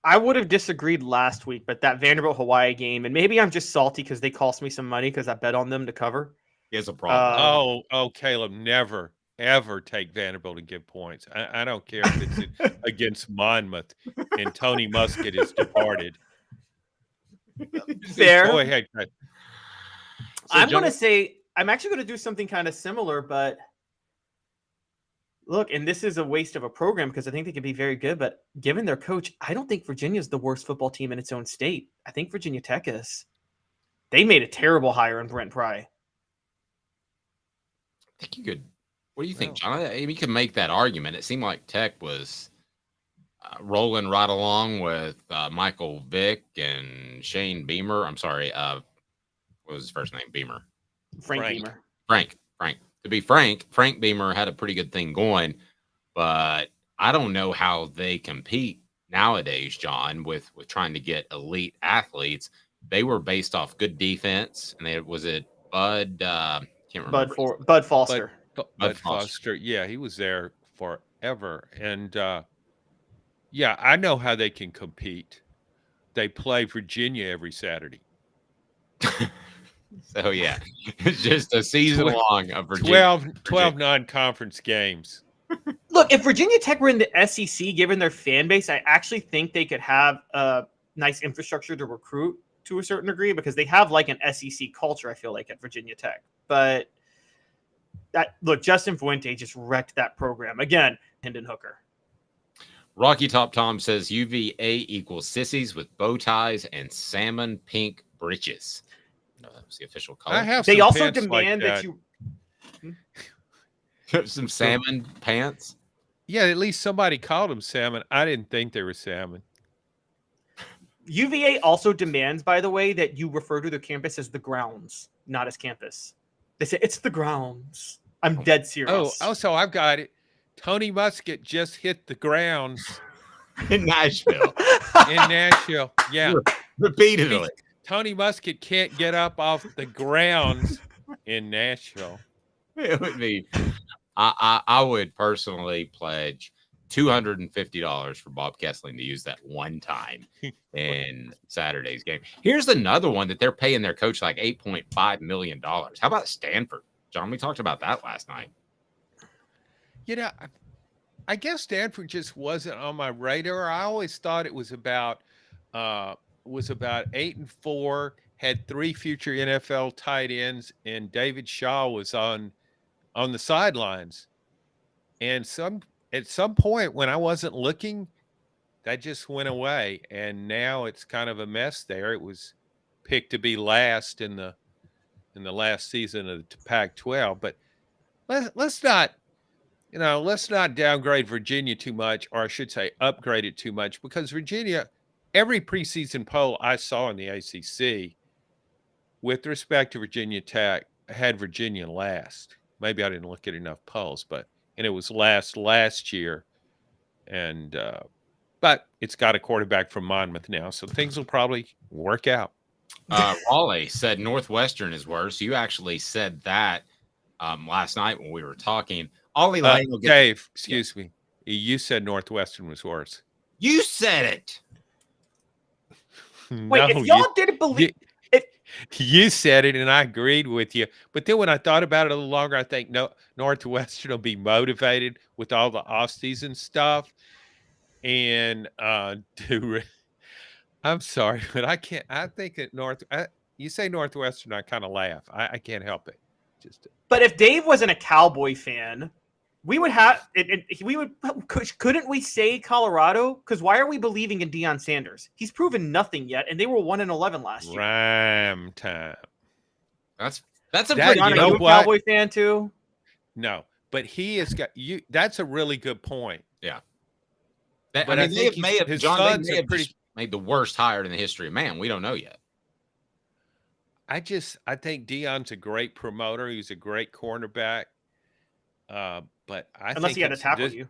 I would have disagreed last week, but that Vanderbilt Hawaii game, and maybe I'm just salty because they cost me some money because I bet on them to cover.
He has a problem.
Caleb, never, ever take Vanderbilt and give points. I don't care if it's against Monmouth and Tony Muskett is departed.
Fair.
Go ahead.
I'm going to say, I'm actually going to do something kind of similar, but look, and this is a waste of a program because I think they could be very good, but given their coach, I don't think Virginia is the worst football team in its own state. I think Virginia Tech is. They made a terrible hire in Brent Pry.
I think you could. What do you think, John? I mean, you can make that argument. It seemed like Tech was rolling right along with Michael Vick and Shane Beamer. I'm sorry, what was his first name? Beamer.
Frank Beamer.
Frank. To be frank, Frank Beamer had a pretty good thing going, but I don't know how they compete nowadays, John, with trying to get elite athletes. They were based off good defense, and was it Bud? Can't remember.
Bud Foster.
Bud Foster. Yeah, he was there forever, and yeah, I know how they can compete. They play Virginia every Saturday.
So yeah, it's just a season long of Virginia.
12 non-conference games.
Look, if Virginia Tech were in the SEC, given their fan base, I actually think they could have a nice infrastructure to recruit to a certain degree because they have like an SEC culture, I feel like, at Virginia Tech. But Justin Fuente just wrecked that program. Again, Hendon Hooker.
Rocky Top Tom says UVA equals sissies with bow ties and salmon pink breeches. That was the official color.
They also demand that you
some salmon pants.
Yeah, at least somebody called them salmon. I didn't think they were salmon.
UVA also demands, by the way, that you refer to the campus as the grounds, not as campus. They say it's the grounds. I'm dead serious.
Oh, so I've got it. Tony Muskett just hit the grounds
in Nashville.
Yeah.
Repeatedly.
Tony Muskett can't get up off the grounds in Nashville.
It would be. I would personally pledge $250 for Bob Kessling to use that one time in Saturday's game. Here's another one that they're paying their coach like $8.5 million. How about Stanford? John, we talked about that last night.
You know, I guess Stanford just wasn't on my radar. I always thought it was about 8-4, had 3 future NFL tight ends, and David Shaw was on the sidelines. And at some point when I wasn't looking, that just went away. And now it's kind of a mess there. It was picked to be last in the last season of the Pac-12. But let's not downgrade Virginia too much, or I should say upgrade it too much, because Virginia, every preseason poll I saw in the ACC with respect to Virginia Tech had Virginia last. Maybe I didn't look at enough polls, and it was last year. And but it's got a quarterback from Monmouth now, so things will probably work out.
Raleigh said Northwestern is worse. You actually said that last night when we were talking. Ollie Lane will get
Dave, excuse me. You said Northwestern was worse.
You said it.
Wait, if y'all didn't believe
you said it, and I agreed with you. But then when I thought about it a little longer, I think Northwestern will be motivated with all the off-season stuff. And I'm sorry, but I can't. I think that you say Northwestern, I kind of laugh. I can't help it.
But if Dave wasn't a Cowboy fan, we would have it. Couldn't we say Colorado? Because why are we believing in Deion Sanders? He's proven nothing yet, and they were 1-11 last year.
Rhyme time.
That's a
pretty. Are you a Cowboy fan too?
No, but he has got you. That's a really good point.
Yeah.
But
I mean, they may have just made the worst hire in the history of man. We don't know yet.
I think Deion's a great promoter. He's a great cornerback. But
unless he had to tackle you,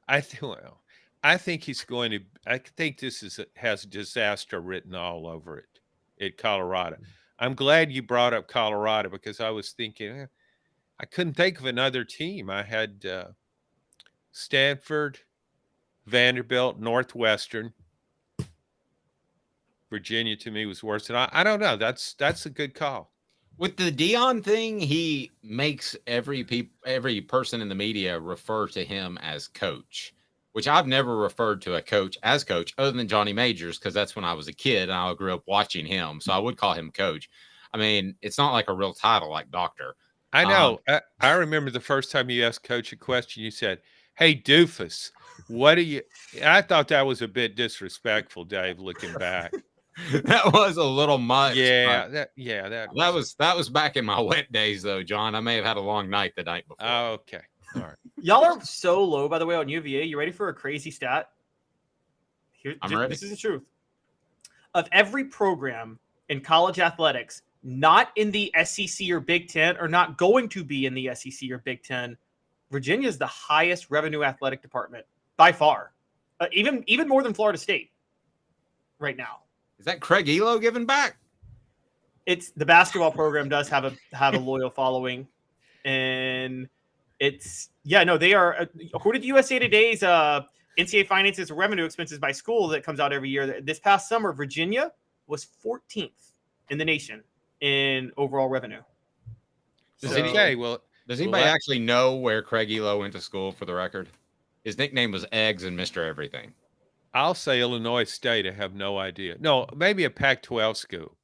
I think he's going to. I think this has disaster written all over it at Colorado. I'm glad you brought up Colorado because I was thinking I couldn't think of another team. I had Stanford, Vanderbilt, Northwestern. Virginia to me was worse. And I don't know. That's a good call.
With the Deion thing, he makes every person in the media refer to him as coach, which I've never referred to a coach as coach other than Johnny Majors, because that's when I was a kid and I grew up watching him. So I would call him coach. I mean, it's not like a real title like doctor.
I know. I remember the first time you asked Coach a question, you said, "Hey, doofus, what do you?" I thought that was a bit disrespectful, Dave, looking back.
That was a little much.
Yeah,
that was back in my wet days, though, John. I may have had a long night the night before.
Oh, okay, all right.
Y'all are so low, by the way, on UVA. You ready for a crazy stat?
I'm ready.
This is the truth. Of every program in college athletics, not in the SEC or Big Ten, or not going to be in the SEC or Big Ten, Virginia is the highest revenue athletic department by far, even more than Florida State right now.
Is that Craig Elo giving back?
It's the basketball program does have a loyal following, and they are, according to USA Today's NCAA finances revenue expenses by school that comes out every year. This past summer, Virginia was 14th in the nation in overall revenue.
Does anybody actually know where Craig Elo went to school, for the record? His nickname was Eggs and Mr. Everything.
I'll say Illinois State. I have no idea. No, maybe a Pac-12 school.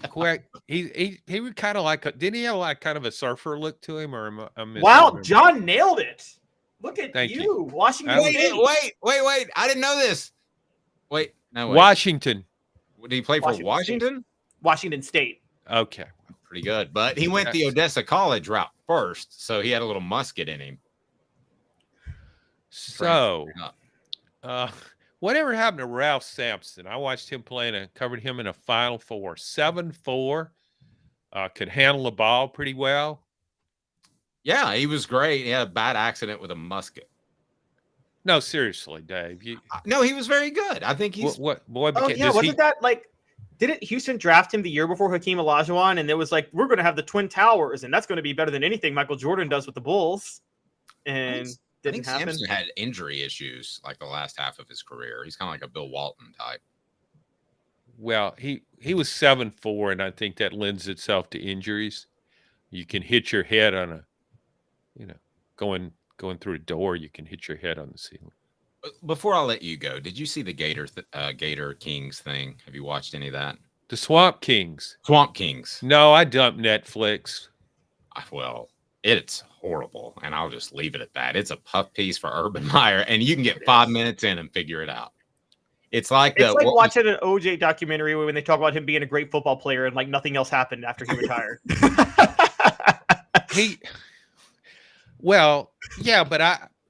Correct. He was kind of like didn't he have like kind of a surfer look to him, or
wow, John nailed it. Look at
Thank
you. Washington State.
Wait. I didn't know this. Wait.
Washington.
Did he play for Washington?
Washington State.
Okay.
Pretty good. But he went the Odessa College route first, so he had a little musket in him.
So, whatever happened to Ralph Sampson? I watched him play and covered him in a Final Four. 7'4", could handle the ball pretty well.
Yeah, he was great. He had a bad accident with a musket.
No, seriously, Dave.
No, he was very good. I think he's
what boy.
Wasn't that like? Didn't Houston draft him the year before Hakeem Olajuwon? And it was like, we're going to have the Twin Towers, and that's going to be better than anything Michael Jordan does with the Bulls. And
I think Sampson had injury issues like the last half of his career. He's kind of like a Bill Walton type.
Well, he was 7'4", and I think that lends itself to injuries. You can hit your head on a, going through a door. You can hit your head on the ceiling.
Before I let you go, did you see the Gator Kings thing? Have you watched any of that?
The Swamp Kings.
No,
I dumped Netflix.
Well, it's horrible, and I'll just leave it at that. It's a puff piece for Urban Meyer, and you can get 5 minutes in and figure it out. It's like
watching an OJ documentary when they talk about him being a great football player and like nothing else happened after he retired.
But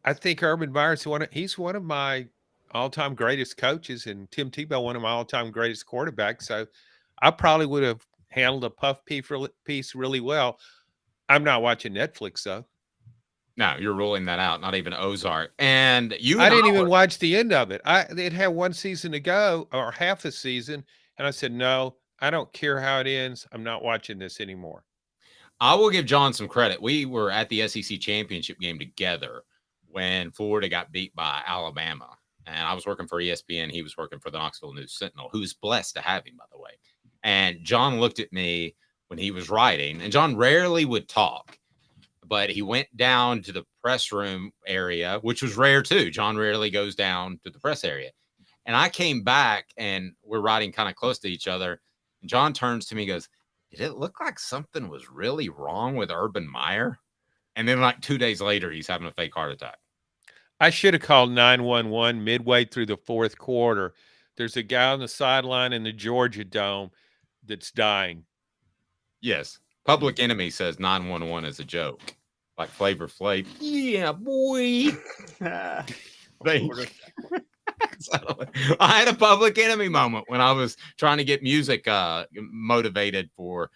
I think Urban Meyer's he's one of my all-time greatest coaches, and Tim Tebow one of my all-time greatest quarterbacks. So I probably would have handled a puff piece really well. I'm not watching Netflix though.
No, you're ruling that out. Not even Ozark. And
I didn't even watch the end of it. It had one season to go, or half a season, and I said, no, I don't care how it ends. I'm not watching this anymore.
I will give John some credit. We were at the SEC championship game together when Florida got beat by Alabama. And I was working for ESPN. He was working for the Knoxville News Sentinel, who's blessed to have him, by the way. And John looked at me when he was writing, and John rarely would talk, but he went down to the press room area, which was rare too. John rarely goes down to the press area. And I came back, and we're riding kind of close to each other. And John turns to me and goes, did it look like something was really wrong with Urban Meyer? And then like 2 days later, he's having a fake heart attack.
I should have called 911 midway through the fourth quarter. There's a guy on the sideline in the Georgia Dome that's dying.
Yes. Public Enemy says 911 is a joke. Like Flavor Flav. Yeah, boy. I had a Public Enemy moment when I was trying to get music motivated for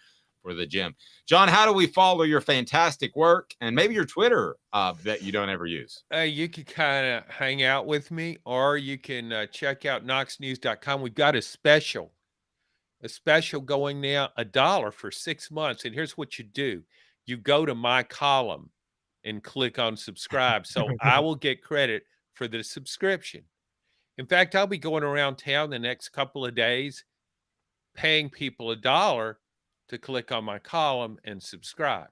the gym. John, how do we follow your fantastic work and maybe your Twitter that you don't ever use?
You can kind of hang out with me, or you can check out knoxnews.com. We've got a special going now, $1 for 6 months. And here's what you do. You go to my column and click on subscribe. So I will get credit for the subscription. In fact, I'll be going around town the next couple of days paying people $1 to click on my column and subscribe.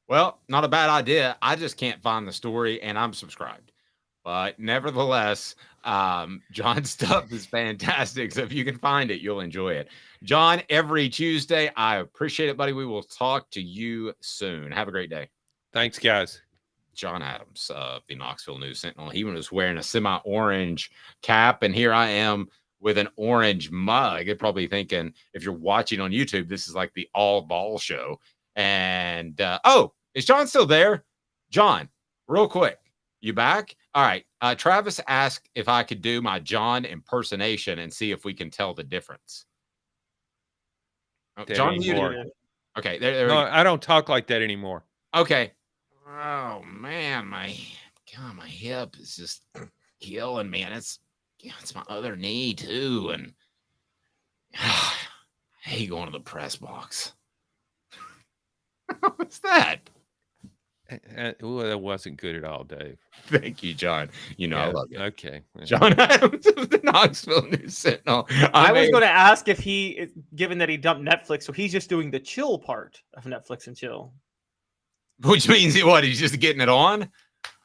Well, not a bad idea. I just can't find the story, and I'm subscribed. But nevertheless, John's stuff is fantastic. So if you can find it, you'll enjoy it. John, every Tuesday, I appreciate it, buddy. We will talk to you soon. Have a great day.
Thanks, guys.
John Adams of the Knoxville News Sentinel. He was wearing a semi-orange cap, and here I am with an orange mug. You're probably thinking, if you're watching on YouTube, this is like the all ball show. And, is John still there? John, real quick, you back? All right. Travis asked if I could do my John impersonation and see if we can tell the difference. John
anymore.
Okay, there we
No,
go.
I don't talk like that anymore.
Okay. Oh man, my hip is just killing me, and it's my other knee too, and I hate going to the press box. What's that?
Well, that wasn't good at all, Dave.
Thank you, John. I love it.
Okay.
John Adams of the Knoxville News Sentinel.
I was going to ask if given that he dumped Netflix, so he's just doing the chill part of Netflix and chill.
Which means he's just getting it on?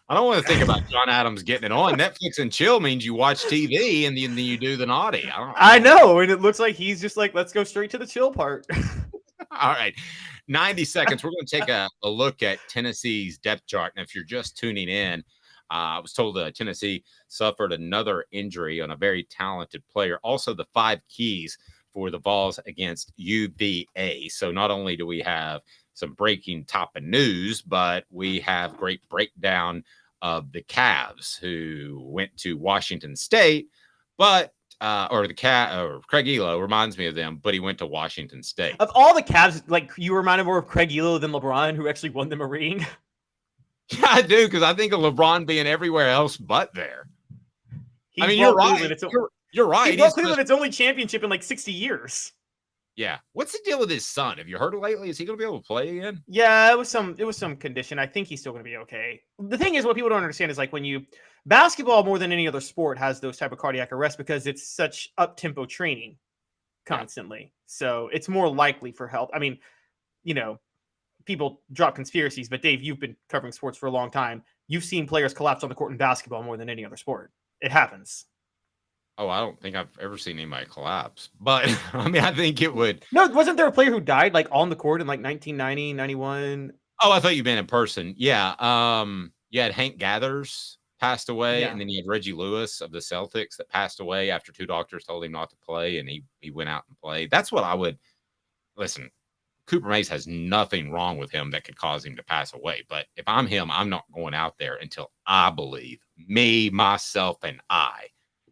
I don't want to think about John Adams getting it on. Netflix and chill means you watch TV and then you do the naughty.
I know, and it looks like he's just like, let's go straight to the chill part.
All right. 90 seconds. We're going to take a look at Tennessee's depth chart. And if you're just tuning in, I was told that Tennessee suffered another injury on a very talented player. Also, the 5 keys for the Vols against UVA. So not only do we have some breaking top of news, but we have great breakdown of the Cavs who went to Washington State, but Craig Elo reminds me of them, but he went to Washington State.
Of all the Cavs, like, you reminded more of Craig Elo than LeBron, who actually won them a ring.
Yeah, I do, because I think of LeBron being everywhere else but there. You're right. You're right.
He brought Cleveland its only championship in like 60 years.
Yeah. What's the deal with his son? Have you heard lately? Is he going to be able to play again?
Yeah, it was some condition. I think he's still going to be okay. The thing is, what people don't understand is, like, basketball more than any other sport has those type of cardiac arrests because it's such up-tempo training constantly. So it's more likely for health. I mean, people drop conspiracies, but Dave, you've been covering sports for a long time. You've seen players collapse on the court in basketball more than any other sport. It happens.
Oh, I don't think I've ever seen anybody collapse. But, I think it would.
No, wasn't there a player who died, like, on the court in, like, 1990, 91?
Oh, I thought you meant in person. Yeah. You had Hank Gathers passed away, and then you had Reggie Lewis of the Celtics that passed away after 2 doctors told him not to play, and he went out and played. That's what I would – listen, Cooper Mays has nothing wrong with him that could cause him to pass away. But if I'm him, I'm not going out there until I believe me, myself, and I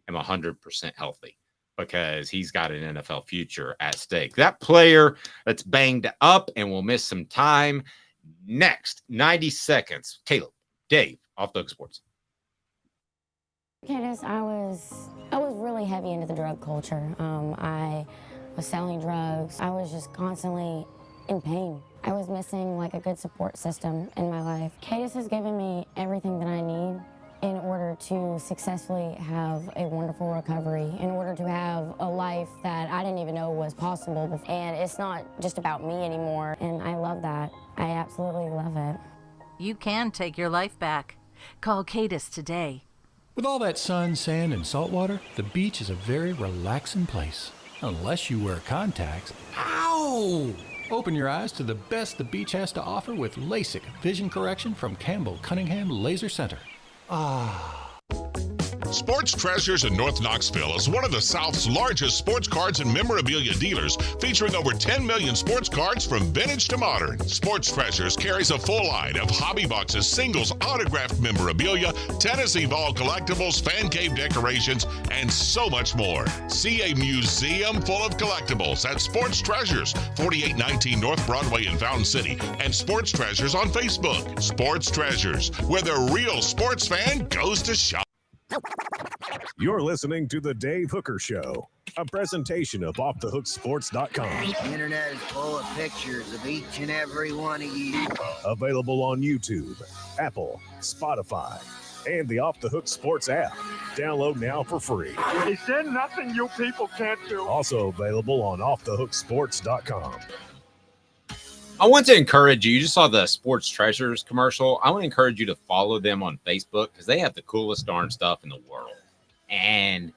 am 100% healthy, because he's got an NFL future at stake. That player that's banged up and will miss some time. Next, 90 seconds. Caleb, Dave, Off the Hook Sports.
Candace, I was really heavy into the drug culture. I was selling drugs. I was just constantly in pain. I was missing, like, a good support system in my life. Candace has given me everything that I need in order to successfully have a wonderful recovery, in order to have a life that I didn't even know was possible. And it's not just about me anymore, and I love that. I absolutely love it.
You can take your life back. Call Cadis today.
With all that sun, sand, and salt water, the beach is a very relaxing place. Unless you wear contacts. Ow! Open your eyes to the best the beach has to offer with LASIK vision correction from Campbell Cunningham Laser Center.
Sports Treasures in North Knoxville is one of the South's largest sports cards and memorabilia dealers, featuring over 10 million sports cards from vintage to modern. Sports Treasures carries a full line of hobby boxes, singles, autographed memorabilia, Tennessee Vol collectibles, fan cave decorations, and so much more. See a museum full of collectibles at Sports Treasures, 4819 North Broadway in Fountain City, and Sports Treasures on Facebook. Sports Treasures, where the real sports fan goes to shop.
You're listening to The Dave Hooker Show, a presentation of OffTheHookSports.com.
The internet is full of pictures of each and every one of you.
Available on YouTube, Apple, Spotify, and the Off the Hook Sports app. Download now for free.
Is there nothing you people can't do?
Also available on OffTheHookSports.com.
I want to encourage you. You just saw the Sports Treasures commercial. I want to encourage you to follow them on Facebook, because they have the coolest darn stuff in the world. And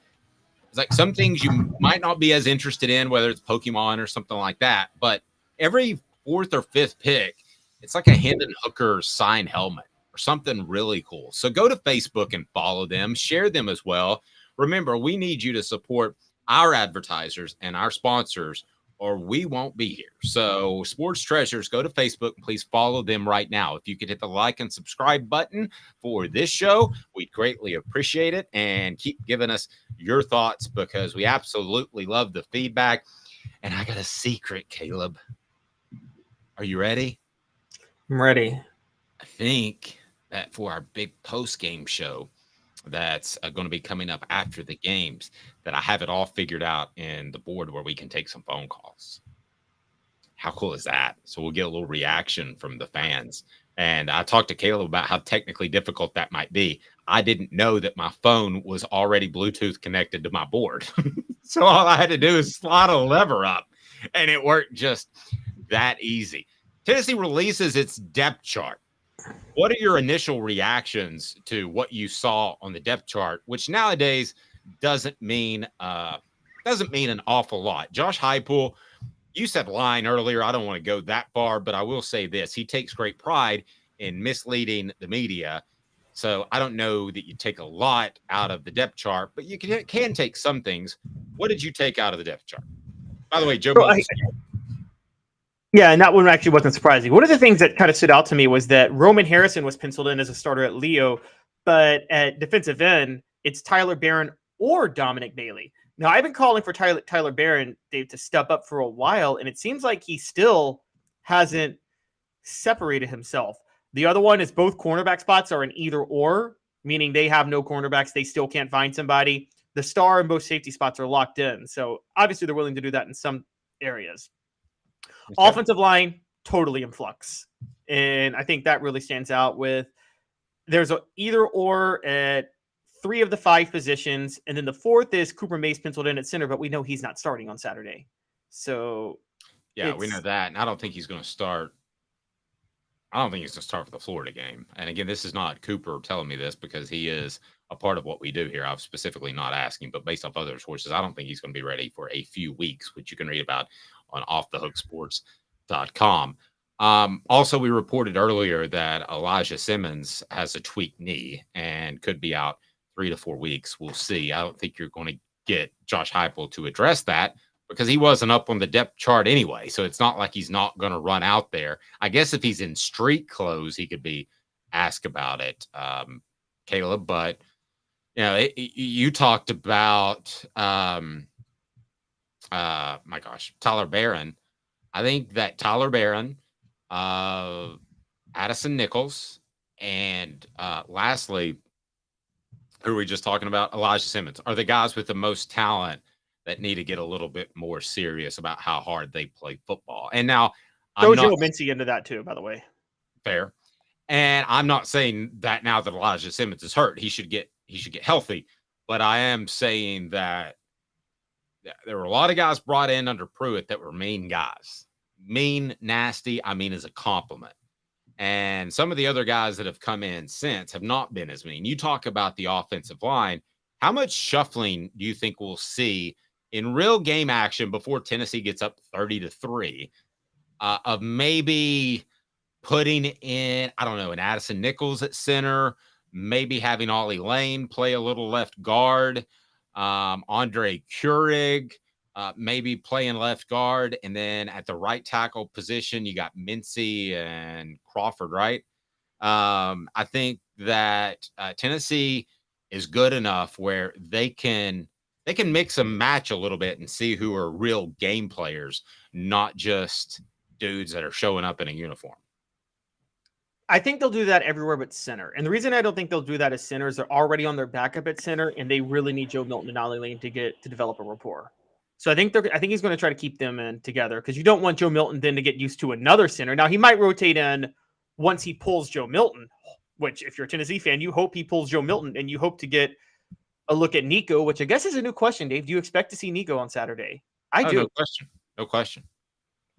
it's like some things you might not be as interested in, whether it's Pokemon or something like that. But every 4th or 5th pick, it's like a Hendon Hooker signed helmet or something really cool. So go to Facebook and follow them. Share them as well. Remember, we need you to support our advertisers and our sponsors, or we won't be here. So Sports Treasures, go to Facebook and please follow them right now. If you could hit the like and subscribe button for this show, we'd greatly appreciate it. And keep giving us your thoughts, because we absolutely love the feedback. And I got a secret, Caleb. Are you ready?
I'm ready.
I think that for our big post-game show that's going to be coming up after the games, that I have it all figured out in the board where we can take some phone calls. How cool is that? So we'll get a little reaction from the fans. And I talked to Caleb about how technically difficult that might be. I didn't know that my phone was already Bluetooth connected to my board. So all I had to do is slide a lever up, and it worked just that easy. Tennessee releases its depth chart. What are your initial reactions to what you saw on the depth chart, which nowadays doesn't mean an awful lot? Josh Heupel, you said line earlier. I don't want to go that far, but I will say this. He takes great pride in misleading the media. So I don't know that you take a lot out of the depth chart, but you can take some things. What did you take out of the depth chart? By the way, Joe Milton.
Yeah, and that one actually wasn't surprising. One of the things that kind of stood out to me was that Roman Harrison was penciled in as a starter at Leo, but at defensive end, it's Tyler Barron or Dominic Bailey. Now, I've been calling for Tyler Barron, Dave, to step up for a while, and it seems like he still hasn't separated himself. The other one is both cornerback spots are an either or, meaning they have no cornerbacks. They still can't find somebody. The star and both safety spots are locked in. So obviously they're willing to do that in some areas. Okay. Offensive line, totally in flux. And I think that really stands out with there's a either or at 3 of the 5 positions. And then the 4th is Cooper Mays penciled in at center, but we know he's not starting on Saturday. So
yeah, we know that. And I don't think he's going to start. I don't think he's going to start for the Florida game. And again, this is not Cooper telling me this because he is a part of what we do here. I'm specifically not asking, but based off other sources, I don't think he's going to be ready for a few weeks, which you can read about on offthehooksports.com. Also, we reported earlier that Elijah Simmons has a tweaked knee and could be out 3 to 4 weeks. We'll see. I don't think you're going to get Josh Heupel to address that, because he wasn't up on the depth chart anyway. So it's not like he's not going to run out there. I guess if he's in street clothes, he could be asked about it, Caleb. But, you know, you talked about, Tyler Barron. I think that Tyler Barron, Addison Nichols, and lastly, who are we just talking about? Elijah Simmons are the guys with the most talent that need to get a little bit more serious about how hard they play football. And now
throw Joe Mincy into that too, by the way.
Fair. And I'm not saying that now that Elijah Simmons is hurt, he should get healthy. But I am saying that there were a lot of guys brought in under Pruitt that were mean guys. Mean, nasty, I mean as a compliment. And some of the other guys that have come in since have not been as mean. You talk about the offensive line. How much shuffling do you think we'll see in real game action before Tennessee gets up 30-3 of maybe putting in, I don't know, an Addison Nichols at center, maybe having Ollie Lane play a little left guard, Andre Keurig maybe playing left guard, and then at the right tackle position, you got Mincy and Crawford, right? I think that Tennessee is good enough where they can mix and match a little bit and see who are real game players, not just dudes that are showing up in a uniform.
I think they'll do that everywhere but center. And the reason I don't think they'll do that is centers are already on their backup at center, and they really need Joe Milton and Ollie Lane to develop a rapport. So I think he's going to try to keep them in together, because you don't want Joe Milton then to get used to another center. Now he might rotate in once he pulls Joe Milton, which if you're a Tennessee fan, you hope he pulls Joe Milton, and you hope to get a look at Nico, which I guess is a new question, Dave. Do you expect to see Nico on Saturday? I do.
No question.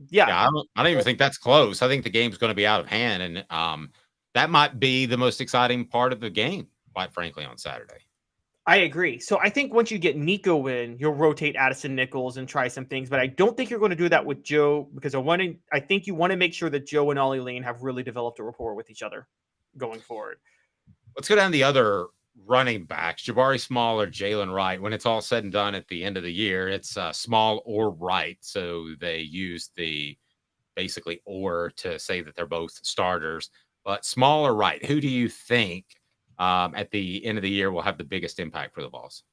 Yeah,
I don't even think that's close. I think the game's going to be out of hand, and that might be the most exciting part of the game, quite frankly, on Saturday.
I agree. So I think once you get Nico in, you'll rotate Addison Nichols and try some things, but I don't think you're going to do that with Joe, because I think you want to make sure that Joe and Ollie Lane have really developed a rapport with each other going forward.
Let's go down the other running backs, Jabari Small or Jalen Wright. When it's all said and done at the end of the year, it's Small or Wright. So they use the basically or to say that they're both starters. But Small or Wright, who do you think at the end of the year will have the biggest impact for the Vols?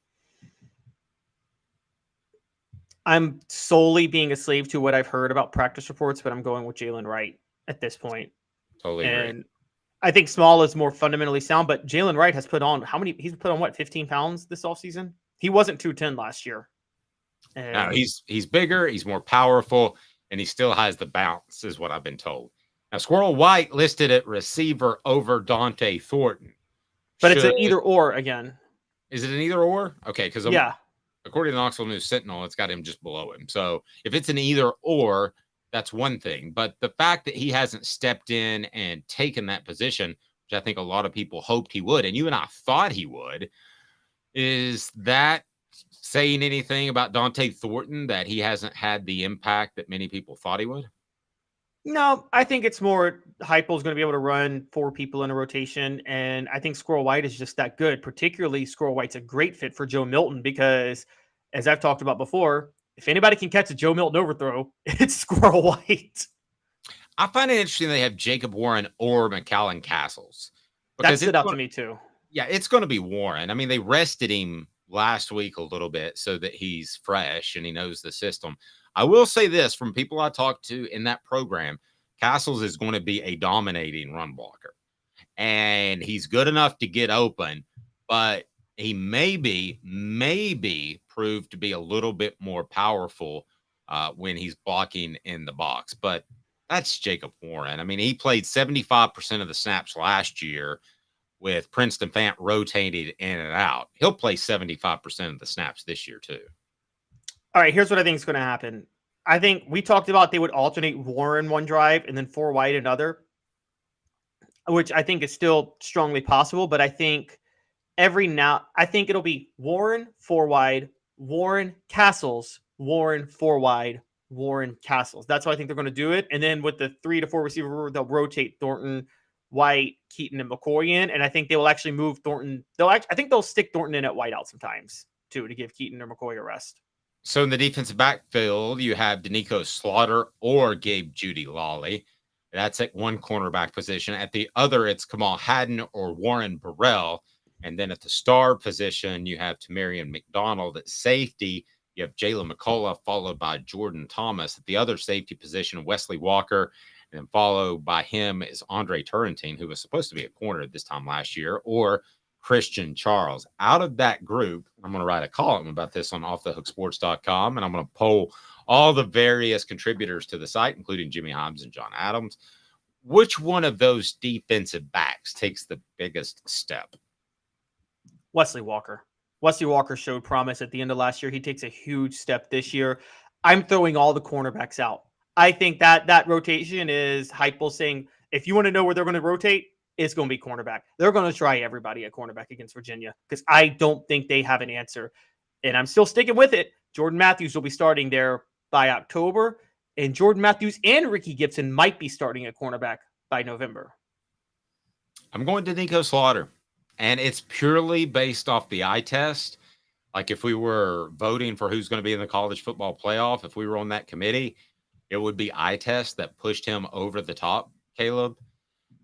I'm solely being a slave to what I've heard about practice reports, but I'm going with Jalen Wright at this point.
Totally agree.
And I think Small is more fundamentally sound, but Jalen Wright has put on he's put on what, 15 pounds this offseason? He wasn't 210 last year. And
Now he's bigger, he's more powerful, and he still has the bounce, is what I've been told. Now, Squirrel White listed at receiver over Dante Thornton.
But it's an either or again.
Is it an either or? Okay, because
yeah,
according to the Knoxville News Sentinel, it's got him just below him. So if it's an either or, that's one thing. But the fact that he hasn't stepped in and taken that position, which I think a lot of people hoped he would, and you and I thought he would, is that saying anything about Dante Thornton, that he hasn't had the impact that many people thought he would?
No, I think it's more Heupel's going to be able to run 4 people in a rotation, and I think Squirrel White is just that good. Particularly, Squirrel White's a great fit for Joe Milton because, as I've talked about before, if anybody can catch a Joe Milton overthrow, it's Squirrel White.
I find it interesting they have Jacob Warren or McAllen Castles.
That stood out to me too.
Yeah, it's going to be Warren. I mean, they rested him last week a little bit so that he's fresh and he knows the system. I will say this from people I talked to in that program, Castles is going to be a dominating run blocker. And he's good enough to get open, but he maybe proved to be a little bit more powerful when he's blocking in the box. But that's Jacob Warren. I mean, he played 75% of the snaps last year with Princeton Fant rotated in and out. He'll play 75% of the snaps this year too.
All right, here's what I think is going to happen. I think we talked about they would alternate Warren one drive and then 4 wide another, which I think is still strongly possible. But I think I think it'll be Warren 4 wide, Warren Castles, Warren 4 wide, Warren Castles. That's how I think they're going to do it. And then with the 3 to 4 receiver, they'll rotate Thornton, White, Keaton, and McCoy in. And I think they will actually move Thornton. I think they'll stick Thornton in at wide out sometimes too to give Keaton or McCoy a rest.
So in the defensive backfield, you have Danico Slaughter or Gabe Judy Lawley. That's at one cornerback position. At the other, it's Kamal Haddon or Warren Burrell. And then at the star position, you have Tamarian McDonald. At safety, you have Jalen McCullough, followed by Jordan Thomas. At the other safety position, Wesley Walker. And then followed by him is Andre Turrentine, who was supposed to be a corner this time last year, or Christian Charles. Out of that group, I'm going to write a column about this on offthehooksports.com, and I'm going to poll all the various contributors to the site, including Jimmy Himes and John Adams. Which one of those defensive backs takes the biggest step?
Wesley Walker. Wesley Walker showed promise at the end of last year. He takes a huge step this year. I'm throwing all the cornerbacks out. I think that rotation is Heupel saying, if you want to know where they're going to rotate, it's going to be cornerback. They're going to try everybody at cornerback against Virginia because I don't think they have an answer. And I'm still sticking with it. Jordan Matthews will be starting there by October, and Jordan Matthews and Ricky Gibson might be starting at cornerback by November.
I'm going to Danico Slaughter, and it's purely based off the eye test. Like if we were voting for who's going to be in the college football playoff, if we were on that committee, it would be eye test that pushed him over the top, Caleb.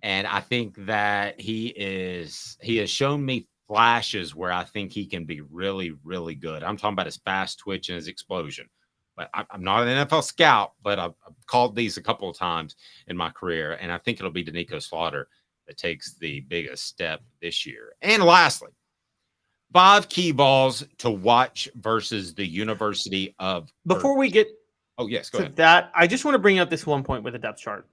And I think that he has shown me flashes where I think he can be really, really good. I'm talking about his fast twitch and his explosion. But I'm not an NFL scout, but I've called these a couple of times in my career. And I think it'll be Danico Slaughter that takes the biggest step this year. And lastly, 5 key balls to watch versus the University of...
Before we get
go ahead.
That, I just want to bring up this one point with the depth chart.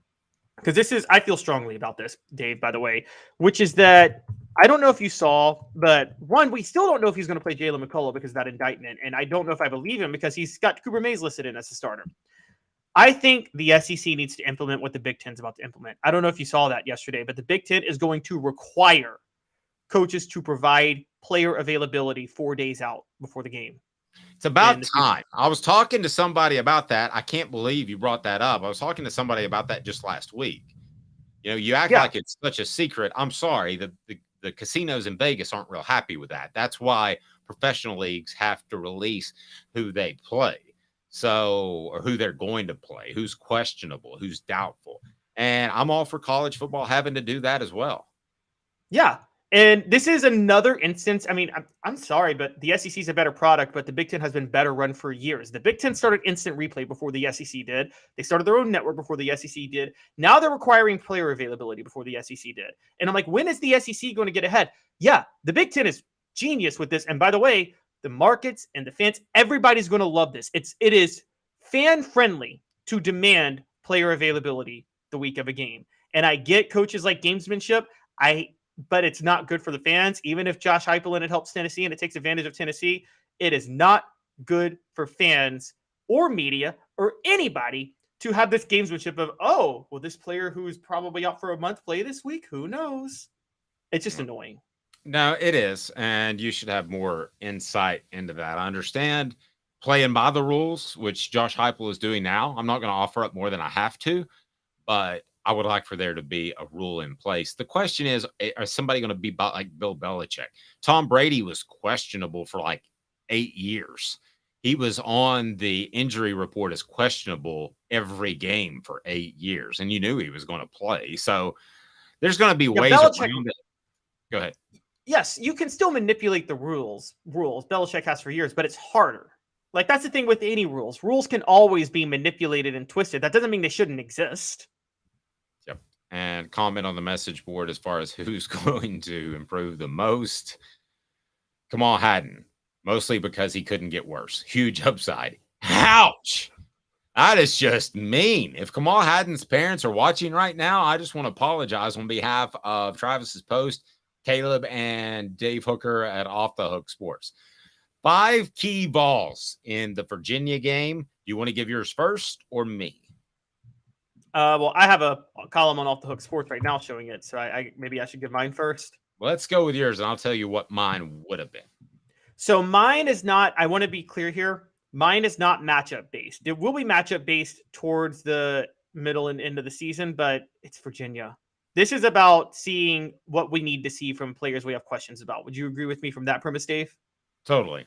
Because I feel strongly about this, Dave, by the way, which is that I don't know if you saw, but one, we still don't know if he's going to play Jalen McCullough because of that indictment. And I don't know if I believe him because he's got Cooper Mays listed in as a starter. I think the SEC needs to implement what the Big Ten's about to implement. I don't know if you saw that yesterday, but the Big Ten is going to require coaches to provide player availability 4 days out before the game.
It's about time. I was talking to somebody about that. I can't believe you brought that up. I was talking to somebody about that just last week. You know, you act like it's such a secret. I'm sorry. The casinos in Vegas aren't real happy with that. That's why professional leagues have to release who they play. Or who they're going to play, who's questionable, who's doubtful. And I'm all for college football having to do that as well.
Yeah. And this is another instance. I mean, I'm sorry, but the SEC is a better product, but the Big Ten has been better run for years. The Big Ten started instant replay before the SEC did. They started their own network before the SEC did. Now they're requiring player availability before the SEC did. And I'm like, when is the SEC going to get ahead? Yeah, the Big Ten is genius with this. And by the way, the markets and the fans, everybody's going to love this. It is fan friendly to demand player availability the week of a game. And I get coaches like gamesmanship. But it's not good for the fans. Even if Josh Heupel and it helps Tennessee and it takes advantage of Tennessee, it is not good for fans or media or anybody to have this gamesmanship of, oh, well, this player who's probably out for a month play this week. Who knows? It's just annoying.
No, it is. And you should have more insight into that. I understand playing by the rules, which Josh Heupel is doing now. I'm not going to offer up more than I have to, but I would like for there to be a rule in place. The question is somebody going to be like Bill Belichick? Tom Brady was questionable for like 8 years. He was on the injury report as questionable every game for 8 years, and you knew he was going to play. So there's going to be ways around it. Go ahead.
Yes, you can still manipulate the rules. Belichick has for years, but it's harder. Like, that's the thing with any rules. Rules can always be manipulated and twisted. That doesn't mean they shouldn't exist.
And comment on the message board as far as who's going to improve the most. Kamal Hadden, mostly because he couldn't get worse. Huge upside. Ouch. That is just mean. If Kamal Hadden's parents are watching right now, I just want to apologize on behalf of Travis's Post, Caleb, and Dave Hooker at Off the Hook Sports. 5 key balls in the Virginia game. Do you want to give yours first or me?
Well, I have a column on Off the Hook Sports right now showing it, so maybe I should give mine first.
Let's go with yours, and I'll tell you what mine would have been.
So mine is not, I want to be clear here, mine is not matchup based. It will be matchup based towards the middle and end of the season, but it's Virginia. This is about seeing what we need to see from players we have questions about. Would you agree with me from that premise, Dave?
Totally.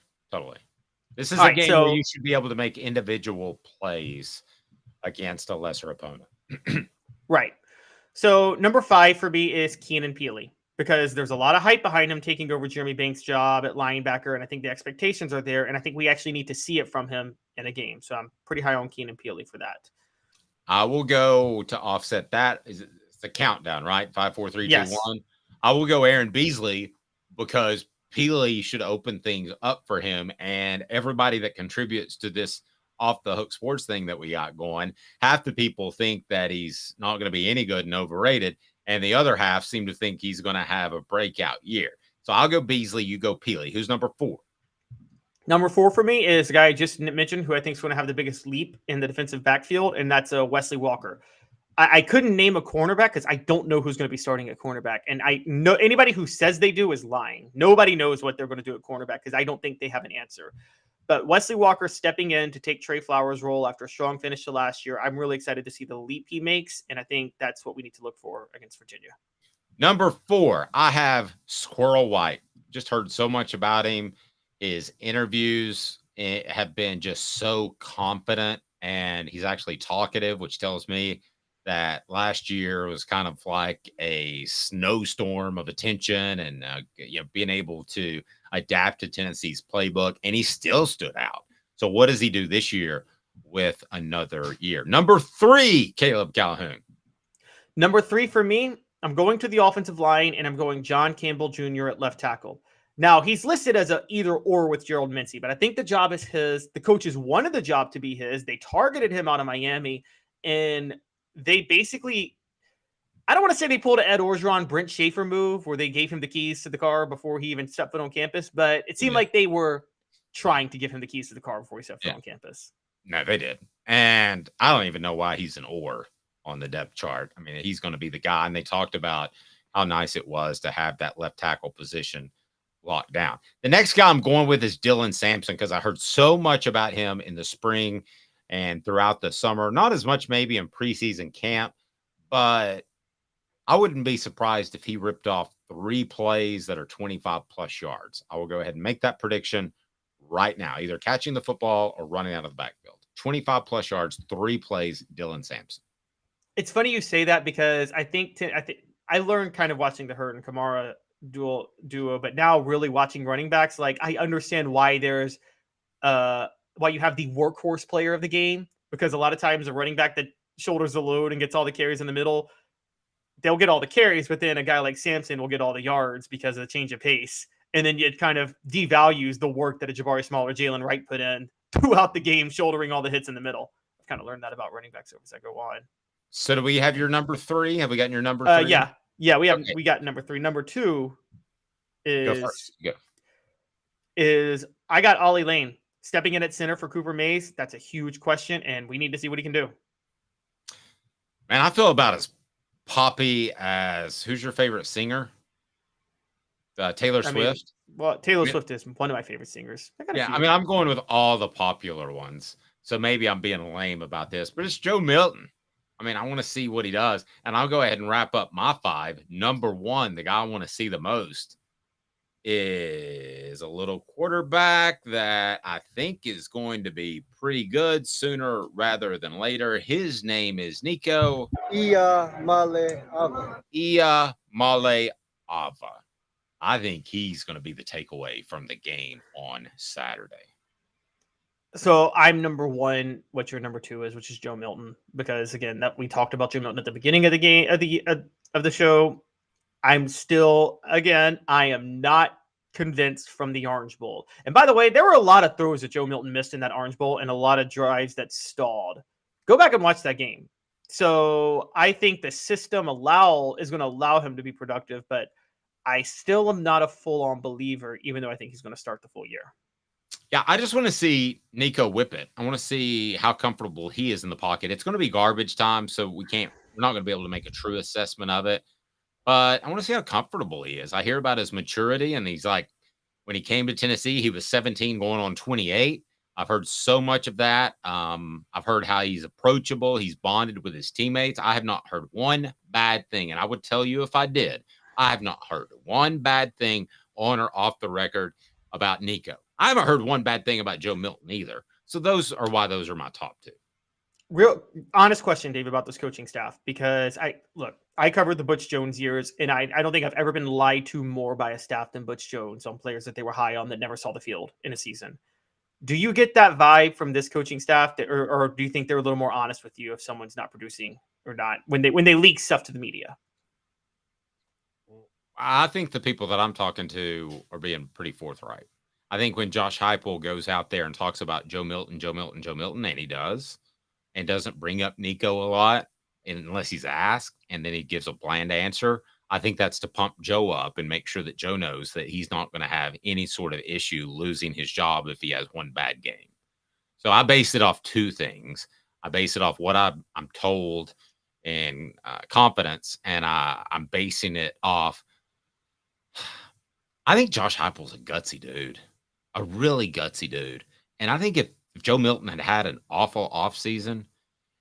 This is a game where you should be able to make individual plays against a lesser opponent.
Right. So number 5 for me is Keenan Peely, because there's a lot of hype behind him taking over Jeremy Banks' job at linebacker, and I think the expectations are there, and I think we actually need to see it from him in a game. So I'm pretty high on Keenan Peely for that.
I will go to offset that. It's a countdown, right? 5, 4, 3, 2, 1. I will go Aaron Beasley because Peely should open things up for him, and everybody that contributes to this Off the Hook Sports thing that we got going. Half the people think that he's not going to be any good and overrated, and the other half seem to think he's going to have a breakout year. So I'll go Beasley, you go Peely. Who's number 4?
Number 4 for me is the guy I just mentioned, who I think is going to have the biggest leap in the defensive backfield, and that's Wesley Walker. I couldn't name a cornerback because I don't know who's going to be starting at cornerback, and I know anybody who says they do is lying. Nobody knows what they're going to do at cornerback because I don't think they have an answer. But Wesley Walker stepping in to take Trey Flowers' role after a strong finish to last year, I'm really excited to see the leap he makes, and I think that's what we need to look for against Virginia.
Number 4, I have Squirrel White. Just heard so much about him. His interviews have been just so confident, and he's actually talkative, which tells me that last year was kind of like a snowstorm of attention and being able to adapt to Tennessee's playbook, and he still stood out. So what does he do this year with another year? Number 3, Caleb Calhoun.
Number 3 for me, I'm going to the offensive line, and I'm going John Campbell Jr. at left tackle. Now, he's listed as a either or with Gerald Mincy, but I think the job is his. The coaches wanted the job to be his. They targeted him out of Miami, and they basically, I don't want to say they pulled an Ed Orgeron, Brent Schaefer move where they gave him the keys to the car before he even stepped foot on campus, but it seemed like they were trying to give him the keys to the car before he stepped foot on campus.
No, they did. And I don't even know why he's an or on the depth chart. I mean, he's going to be the guy. And they talked about how nice it was to have that left tackle position locked down. The next guy I'm going with is Dylan Sampson because I heard so much about him in the spring and throughout the summer. Not as much maybe in preseason camp, but I wouldn't be surprised if he ripped off 3 plays that are 25-plus yards. I will go ahead and make that prediction right now, either catching the football or running out of the backfield. 25-plus yards, 3 plays, Dylan Sampson.
It's funny you say that because I think I learned kind of watching the Hurt and Kamara duo, but now really watching running backs, like I understand why there's why you have the workhorse player of the game, because a lot of times a running back that shoulders the load and gets all the carries in the middle, they'll get all the carries, but then a guy like Sampson will get all the yards because of the change of pace. And then it kind of devalues the work that a Jabari Small or Jalen Wright put in throughout the game, shouldering all the hits in the middle. I've kind of learned that about running backs as I go on.
So do we have your number 3? Have we gotten your number 3?
Yeah, we got number 3. Number 2 is
Go first. Go.
Is I got Ollie Lane stepping in at center for Cooper Mays. That's a huge question, and we need to see what he can do.
Man, I feel about as poppy as, who's your favorite singer? Taylor Swift.
Taylor Swift is one of my favorite singers.
I'm going with all the popular ones. So maybe I'm being lame about this, but it's Joe Milton. I mean, I want to see what he does. And I'll go ahead and wrap up my 5. Number 1, the guy I want to see the most is a little quarterback that I think is going to be pretty good sooner rather than later. His name is Nico Iamaleava. I think he's going to be the takeaway from the game on Saturday.
So I'm number 1. What your number 2 is, which is Joe Milton, because again, that we talked about Joe Milton at the beginning of the game of the show. I am not convinced from the Orange Bowl. And by the way, there were a lot of throws that Joe Milton missed in that Orange Bowl and a lot of drives that stalled. Go back and watch that game. So I think the system is going to allow him to be productive, but I still am not a full-on believer, even though I think he's going to start the full year.
Yeah, I just want to see Nico whip it. I want to see how comfortable he is in the pocket. It's going to be garbage time, so we're not going to be able to make a true assessment of it. But I want to see how comfortable he is. I hear about his maturity, and he's like, when he came to Tennessee, he was 17 going on 28. I've heard so much of that. I've heard how he's approachable. He's bonded with his teammates. I have not heard one bad thing, and I would tell you if I did. I have not heard one bad thing on or off the record about Nico. I haven't heard one bad thing about Joe Milton either. So those are why those are my top 2.
Real honest question, Dave, about this coaching staff, because I covered the Butch Jones years, and I don't think I've ever been lied to more by a staff than Butch Jones on players that they were high on that never saw the field in a season. Do you get that vibe from this coaching staff, or do you think they're a little more honest with you if someone's not producing or not when they leak stuff to the media?
I think the people that I'm talking to are being pretty forthright. I think when Josh Heupel goes out there and talks about Joe Milton, and he does, and doesn't bring up Nico a lot unless he's asked, and then he gives a bland answer, I think that's to pump Joe up and make sure that Joe knows that he's not going to have any sort of issue losing his job if he has one bad game. So I base it off 2 things. I base it off what I'm told in confidence, and I'm basing it off. I think Josh Heupel's a gutsy dude, a really gutsy dude. And I think if Joe Milton had an awful offseason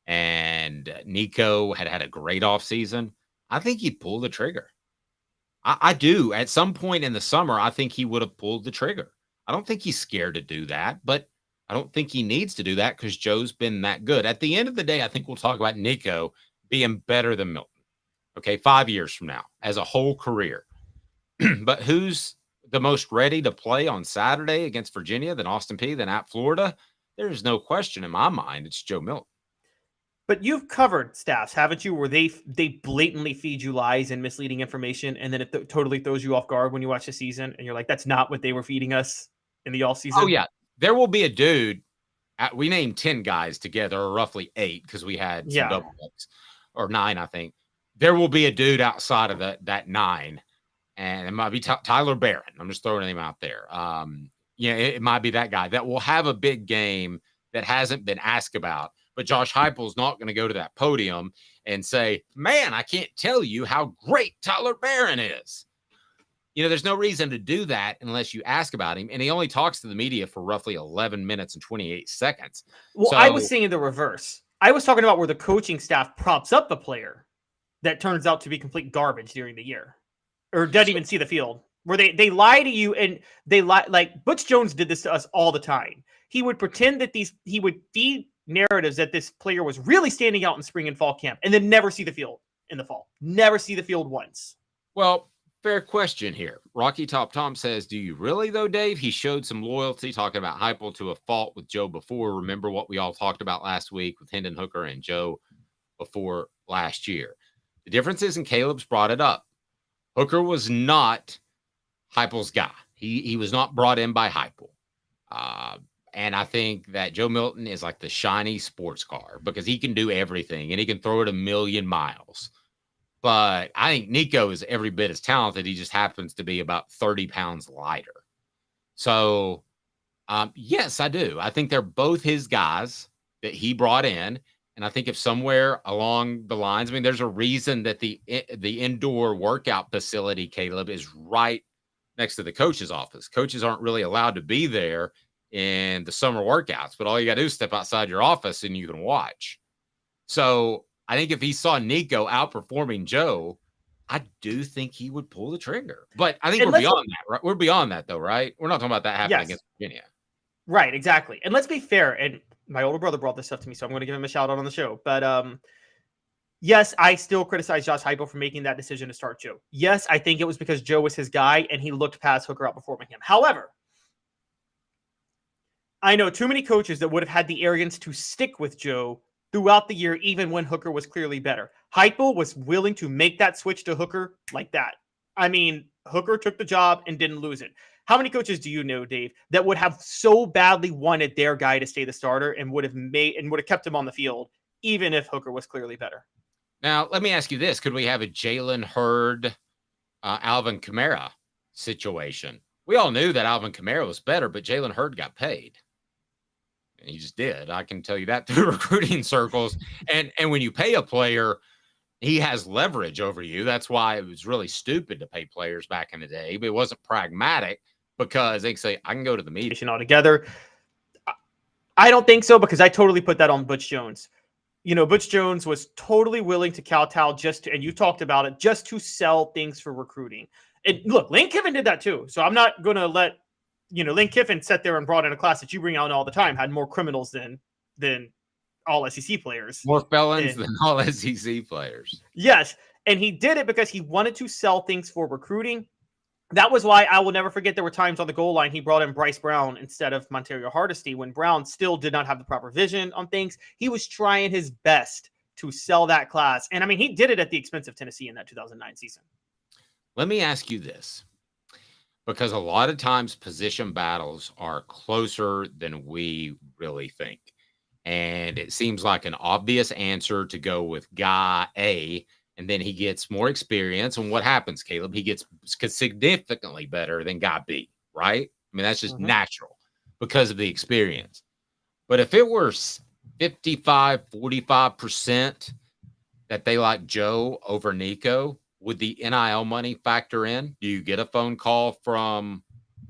and Nico had a great offseason, I think he'd pull the trigger. I do. At some point in the summer, I think he would have pulled the trigger. I don't think he's scared to do that, but I don't think he needs to do that because Joe's been that good. At the end of the day, I think we'll talk about Nico being better than Milton. Okay, 5 years from now as a whole career. But who's the most ready to play on Saturday against Virginia, then Austin Peay, then at Florida? There's no question in my mind it's Joe Milton.
But you've covered staffs, haven't you, where they blatantly feed you lies and misleading information, and then it totally throws you off guard when you watch the season, and you're like, that's not what they were feeding us in the offseason?
Oh, yeah. There will be a dude. We named 10 guys together, or roughly 8, because we had some double ups, or 9, I think. There will be a dude outside of that 9. And it might be Tyler Barron. I'm just throwing him out there. It might be that guy that will have a big game that hasn't been asked about. But Josh Heupel's not going to go to that podium and say, man, I can't tell you how great Tyler Barron is. There's no reason to do that unless you ask about him. And he only talks to the media for roughly 11 minutes and 28 seconds.
Well, I was saying the reverse. I was talking about where the coaching staff props up a player that turns out to be complete garbage during the year. Or doesn't even see the field, where they lie to you, and they lie. Like Butch Jones did this to us all the time. He would pretend that he would feed narratives that this player was really standing out in spring and fall camp, and then never see the field in the fall. Never see the field once.
Well, fair question here. Rocky Top Tom says, do you really, though, Dave? He showed some loyalty talking about Heupel to a fault with Joe before. Remember what we all talked about last week with Hendon Hooker and Joe before last year. The difference is, and Caleb's brought it up, Hooker was not Heupel's guy. He was not brought in by Heupel. And I think that Joe Milton is like the shiny sports car because he can do everything and he can throw it 1,000,000 miles. But I think Nico is every bit as talented. He just happens to be about 30 pounds lighter. So, yes, I do. I think they're both his guys that he brought in. And I think if somewhere along the lines, I mean, there's a reason that the indoor workout facility, Caleb, is right next to the coach's office. Coaches aren't really allowed to be there in the summer workouts, but all you got to do is step outside your office and you can watch. So I think if he saw Nico outperforming Joe, I do think he would pull the trigger. But I think we're beyond that, right? We're beyond that, though, right? We're not talking about that happening against Virginia.
Right, exactly. And let's be fair. And my older brother brought this stuff to me, so I'm going to give him a shout out on the show. But yes, I still criticize Josh Heupel for making that decision to start Joe. Yes, I think it was because Joe was his guy and he looked past Hooker outperforming him. However, I know too many coaches that would have had the arrogance to stick with Joe throughout the year, even when Hooker was clearly better. Heupel was willing to make that switch to Hooker like that. I mean, Hooker took the job and didn't lose it. How many coaches do you know, Dave, that would have so badly wanted their guy to stay the starter and would have kept him on the field, even if Hooker was clearly better?
Now, let me ask you this. Could we have a Jalen Hurd, Alvin Kamara situation? We all knew that Alvin Kamara was better, but Jalen Hurd got paid. And he just did. I can tell you that through recruiting circles. And when you pay a player, he has leverage over you. That's why it was really stupid to pay players back in the day. But it wasn't pragmatic because they can say, I can go to the meeting
altogether. I don't think so because I totally put that on Butch Jones. You know, Butch Jones was totally willing to kowtow and you talked about it, just to sell things for recruiting. And look, Lane Kiffin did that too. So I'm not going to let, Lane Kiffin sat there and brought in a class that you bring out all the time, had more criminals than all SEC players.
More felons than all SEC players.
Yes. And he did it because he wanted to sell things for recruiting. That was why I will never forget there were times on the goal line he brought in Bryce Brown instead of Montario Hardesty when Brown still did not have the proper vision on things. He was trying his best to sell that class. And I mean, he did it at the expense of Tennessee in that 2009 season.
Let me ask you this, because a lot of times position battles are closer than we really think. And it seems like an obvious answer to go with guy A, and then he gets more experience. And what happens, Caleb? He gets significantly better than guy B, right? I mean, that's just natural because of the experience. But if it were 45% that they like Joe over Nico, would the NIL money factor in? Do you get a phone call from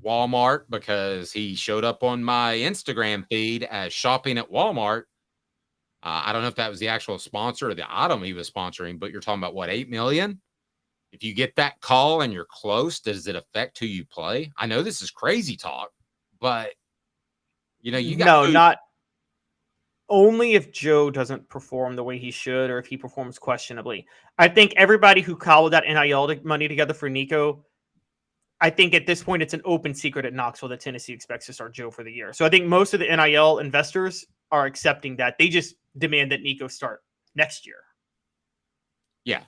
Walmart because he showed up on my Instagram feed as shopping at Walmart? I don't know if that was the actual sponsor or the item he was sponsoring, but you're talking about what, $8 million? If you get that call and you're close, does it affect who you play? I know this is crazy talk, but you got
not only if Joe doesn't perform the way he should or if he performs questionably. I think everybody who called that NIL money together for Nico, I think at this point it's an open secret at Knoxville that Tennessee expects to start Joe for the year. So I think most of the NIL investors are accepting that. They just demand that Nico start next year.
Yeah.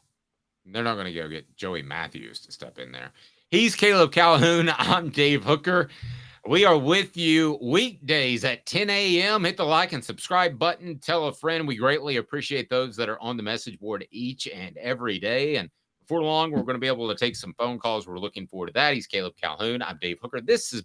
They're not going to go get Joey Matthews to step in there. He's Caleb Calhoun. I'm Dave Hooker. We are with you weekdays at 10 a.m. Hit the like and subscribe button. Tell a friend. We greatly appreciate those that are on the message board each and every day. And before long, we're going to be able to take some phone calls. We're looking forward to that. He's Caleb Calhoun. I'm Dave Hooker. This has been